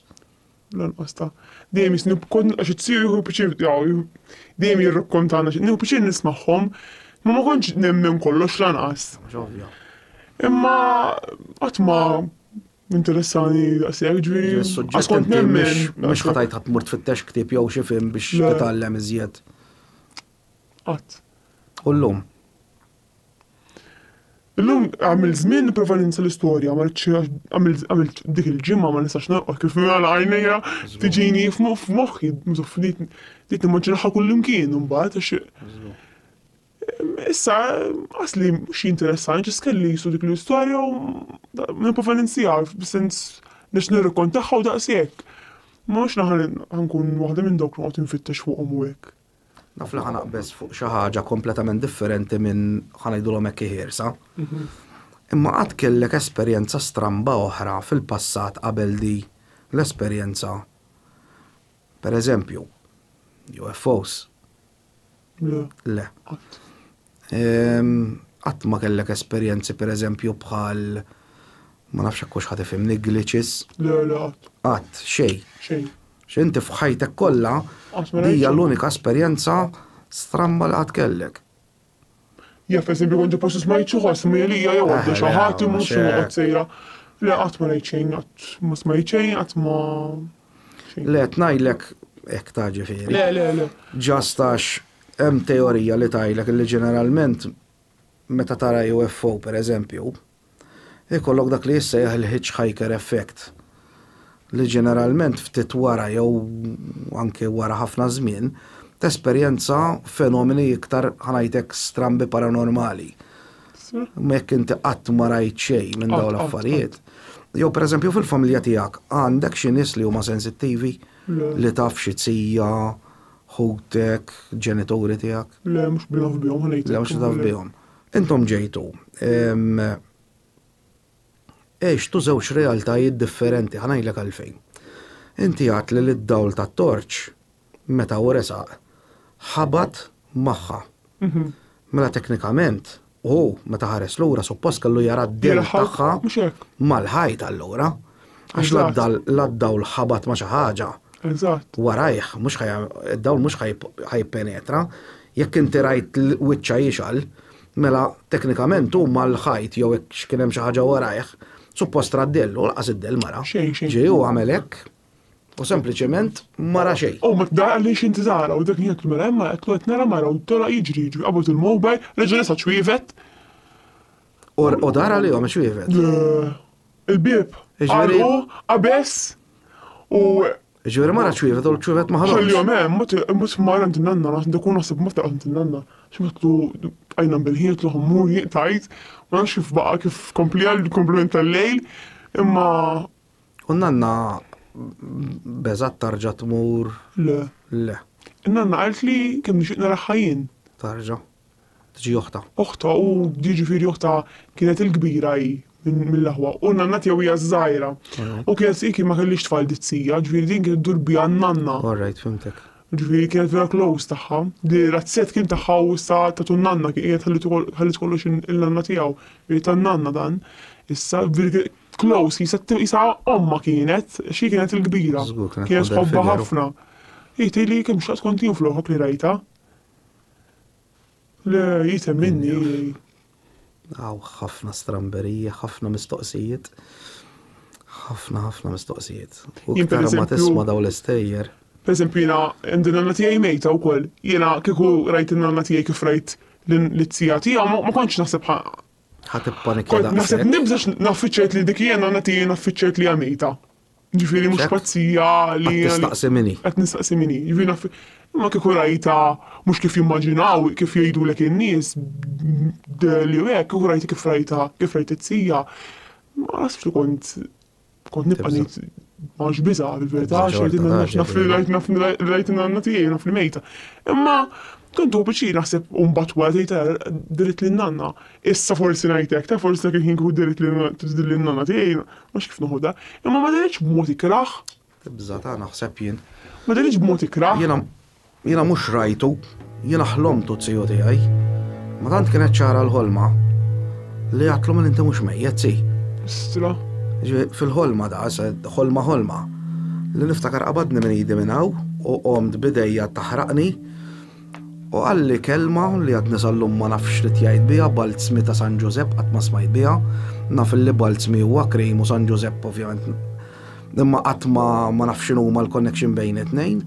Lanqas ta' dejjem jisnib kon għax itsir jieħu piċir dejjem jirrakkontana xi nieħu piċir nismagħhom, ma ma kontx nemmen kollox lanqas. Ġovja. Imma qatt ma interessani daqshekk ġifieri Is-suġġett inti mhux ħatajt ħadd tfittex ktieb jew xi film biex Le. titgħallem iżjed. Qatt. U llum. Illum għamil żmien nipprova ninsa l-istorja, ma rridx għamilt dik il-ġimgħa ma nistax noqgħod kif mela għajnejja tiġini f'moħħi dik nimmaġinaħħa kullimkien imbagħad għax issa qasli mhux jinteressani ġis kelli jisu dik l-istorja u nipprova ninsija b'sens biex nirrakkontaħħa u daqshekk. Mhux ħankun waħda minn dawk noqgħod infittex fuqhom u hekk. Naf li ħanaqbes fuq xi ħaġa kompletament differenti minn ħanajdulhom hekk iħiersa. Imma qatt kellek esperjenza stramba oħra fil-passat qabel di l-esperjenza. Pereżempju, UFOs. Le, Le. qatt. Qatt ma kellek esperjenzi pereżempju bħal ma nafx hekk hux ħatifhimni glitches. Le, qatt. Qatt xejn. Xejn. X'inti f'ħajtek kollha Qatt ma hija rajt. l-unika esperjenza stramba li qatt kellek. Ja, f'eżempju kont postu smajt xi ħoss milija jew għadda xi ħadd imur xi noqgħod sejra. Le qatt ma rajt xejn, qatt ma smajt xejn, qatt ma xejn. Le tnajlek hekk ta' ġifieri. Le. Ġast għax hemm teorija li tajlek li ġeneralment meta tara UFO pereżempju, ikollok dak li jissejjaħ il-hitchhiker effect. Li ġeneralment ftit wara jew anke wara ħafna żmien tesperjenza fenomeni iktar ħanajtek strambi paranormali. Mek inti qatt ma rajt xejn minn dawn l-affarijiet. Jew pereżempju fil-familja tiegħek għandek xi nies li huma sensittivi li taf xi tzija, ħutek, ġenituri tiegħek. Le, mhux binaf bihom ħanejt. Le mhux taf bihom. Intom ġejtu. Tu żewġ realtajiet differenti ħanajlek għalfejn. Inti għat li l-dawl ta' torċ meta u resaq ħabat magħha. Mela teknikament meta ħares lura suppost kellu jara d-del tagħha Mhux hekk. mal-ħajt allura. Għax l-dawl ħabat ma xi ħaġa Eżatt. warajh id-dawl mhux ħajpenetra. Jekk inti rajt wiċċa jixal, mela teknikament hu mal-ħajt jew hekk x'kien hemm xi ħaġa warajh, suppost raddillu laqas id-del mara. Xejn. Ġej u għamel hekk u sempliċement mara xejn. Ma tdaq li xinti tara u dak jgħid mela imma qed qed nara mara u tola jiġri qabad il-mobile reġa' nisa ċwievet. U dara li għamel xwievet. Il-bib. Ġifieri- Għalqu qabess u Ġifieri mara ċwievet u l-ċwievet ma ħadhomx. ħallihom hemm mhux mara tinanna għax ndekun naħseb ma ftaqgħet tinanna. X'metlu għajna bil-ħin tluħom mur jiqtajt, ma nafx kif baqa' kif kompli għall-komplement tal-lejl, imma U nanna beżat tarġa tmur le. le Nanna qalt li kemm nixtieq nara ħajjin. tarġa. Tiġi oħta. Oħta u ġifieri oħta kienet il-kbira hi mill-aħwa u nanna tiegħu hija żgħira. U kienet iki ma kellix tfal dizzija, ġifieri din kienet dur bija nanna. Alright, fimtek. Ġifieri kienet vera close tagħha. Di razzett kien tagħha u issa tagħtu nanna kienet ħallit kollox il-nanna tiegħu. Ġifieri tan-nanna dan. Issa close jisa omma kienet, xi kienet il-kbira. Żgur, kienet Kienet tfadel sħobba figuru. ħafna. Jgħid kemm xaqt kontinu fl-oħok li rajta. Le jitem minni. ħafna stramberija, ħafna mistoqsijiet. ħafna mistoqsijiet. U Jien iktar ma pereżempju- tisma' daw l-istejjer. Per esempio jiena għandi nanna tiegħi mejta wkoll. Jiena kieku rajt in-nanna tiegħi kif rajt l-tija tiegħu ma kontx naħseb ħatippanika naħseb daqshekk. nibżax naffiċċert li dik hija nanna tiegħi naffiċċert li hija mejta. Ġifieri mhux Ċek. pazzija li Qed tistaqsi minni. qed nistaqsi minni. Ġifieri imma kieku rajta mhux kif jimmaġinaw kif jgħidulek in-nies li hekk kieku rajti kif rajta it-tija. Ma nasibx li kont nibqa' ngħid maġ biża' fil-verità naf li rajt in-nanna tiegħi naf li mejta. Imma kontu biċi naħseb mbagħad wara tgħidha dirit lin-nanna. Issa forsi ngħidlek ta' forsi dak il-ħin kieku dirit lin-nanna tiegħi mhux kif noħodha. Imma ma diritx b'mod ikraħ. Tibża ta' naħseb jien. Ma diritx b'mod ikraħ. Jiena mhux rajtu, jiena ħlomtu t-siju tiegħi. Ma tant kienet ċara l-ħolma li għatlu minn inti mhux mejjed si. Istra. Fil-ħolma da, ħolma. Li niftakar qabadni minn jidi minn hawn u qomt bidejja taħraqni u għalli kelma li għad nisallum ma nafx li tjajt bija Balzmi ta' San Giuseppe qatt ma smajt bija. Naf li Balzmi huwa Krim u San Giuseppe ovvjament. Imma qatt ma nafx huma l-connection bejn it-tnejn.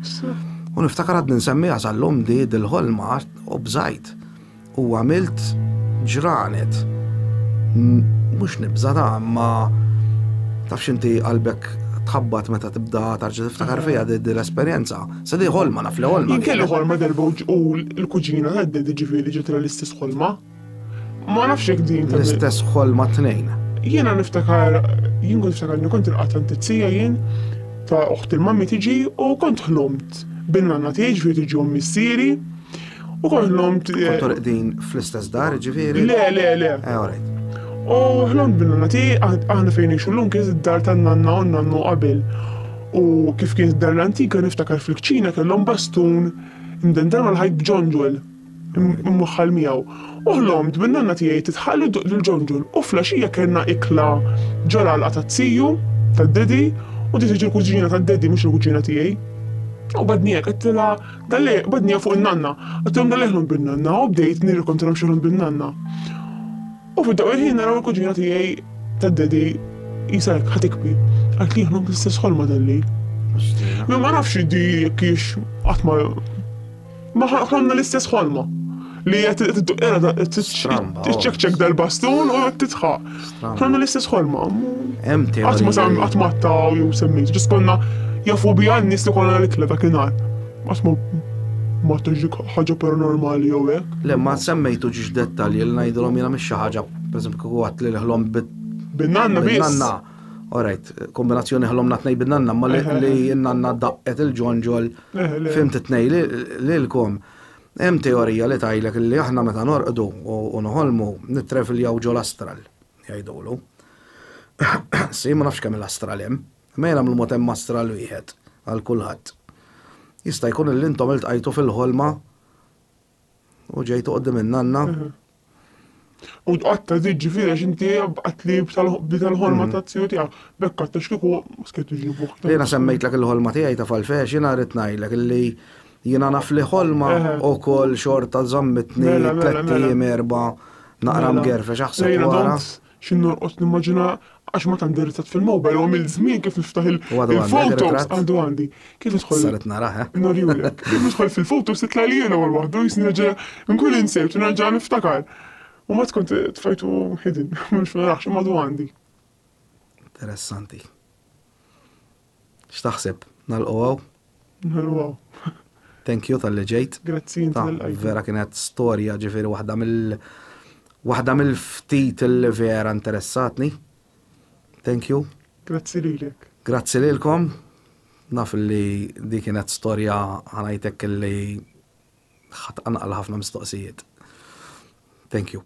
U niftakar għad nsemmiha sal-lum di dil-ħolma u bżajt. U għamilt ġranet. Mhux nibża ta' ma tafx inti qalbek tħabbat meta tibda tarġa' tiftakar fiha l-esperjenza. Se di ħolma naf li ħolma. Jien kelli ħolma darba u l-kuġina tad-dedi ġifieri ġiet l-istess ħolma. Ma nafx hekk din l-istess ħolma tnejn. Jiena niftakar jien kont niftakar kont ilqat tant it-tija jien ta' uħt il-mammi tiġi u kont ħlomt bin-nanna tiegħi ġifieri tiġi missieri u kont ħlomt. Kontu qegħdin fl-istess dar ġifieri? Le. Alright. U ħlomt bin-nanna tiegħi aħna fejn ngħixu llum kien id-dar tan-nanna u n-nannu qabel. U kif kien id-dar l-antika niftakar fil-kċina kellhom bastun imdendar mal-ħajt b'ġonġol imwaħħal miegħu. U ħlomt bin-nanna tiegħi titħalli lill-ġonġol u flaxija kellna ikla ġara l-qatazziju tad-dedi u di tiġi l-kuġina tad-dedi mhux il-kuġina tiegħi. U badnija qedtilha dalle badnija fuq in-nanna. Qedtilhom dallejħlhom bin-nanna u bdejt nirrikontrolhom x'ilhom bin-nanna. U fid-daqqa ħin naraw il-kuġina tiegħi tad-dedi isa hekk ħatikbi. Għalt li ħlhom l-istess ħolma dalli. Ma nafx di kiex qatt ma ħlomna l-istess ħolma. Li t-ċekċek dal-bastun u t-titħaq. Ħlomna l-istess ħolma. Qatt ma taw jew semmejt. Ġis konna jafu bija n-nies li konna l-ikla dakinhar. Qatt ma tiġi ħaġa paranormali jew hekk. Le ma semmejtu ġiex dettalji li ngħidulhom jiena mhix xi ħaġa pereżempju kieku għadt li ħlom bin-nanna biss. Alright, kombinazzjoni ħlomna tnej bin-nanna ma li n-nanna daqqet il-ġonġol fimt it-tnej lilkom. Hemm teorija li tajlek li aħna meta norqdu u noħolmu nitrefiljaw ġol astral jgħidulu. Si ma nafx kemm l-astral hemm, ma jagħmlu mod hemm astral wieħed għal kulħadd. Jista' jkun li intom iltqajtu fil-ħolma u ġejtu qudiem in-nanna. U tqatta ġifieri għax inti qatli tal-ħolma tat-tiju tiegħek. Bekk qatta x'kieku skettu ġibuh. Jiena semmejtlek il-ħolma tiegħi ta' falfex, jiena rrid ngħidlek illi jiena naf li ħolma ukoll xorta żammitni 3 ijiem 4 naqra mgerfex aħseb wara. X'innorqos nimmaġina għax ma tandirizzat fil-mobile u mill-żmien kif niftaħ il-photos għandu għandi. Kif nidħol. Saret naraha. Norjulek. Kif nidħol fil-photos titla' li jiena wara waħdu jisni nerġa' nkun insejt u nerġa' niftakar. U ma tkun tfajtu hidden, mhux narax imma għandi. Interessanti. X'taħseb? Nalqgħu? Nalqgħu. Thank you tal-li ġejt. Grazzi inti tal-qajt. Vera kienet storja ġifieri waħda mill-ftit li vera interessatni. Thank you. Grazzi lilek. Grazzi lilkom. Naf li di kienet storja ħanajtek li ħatqanqal ħafna mistoqsijiet. Thank you.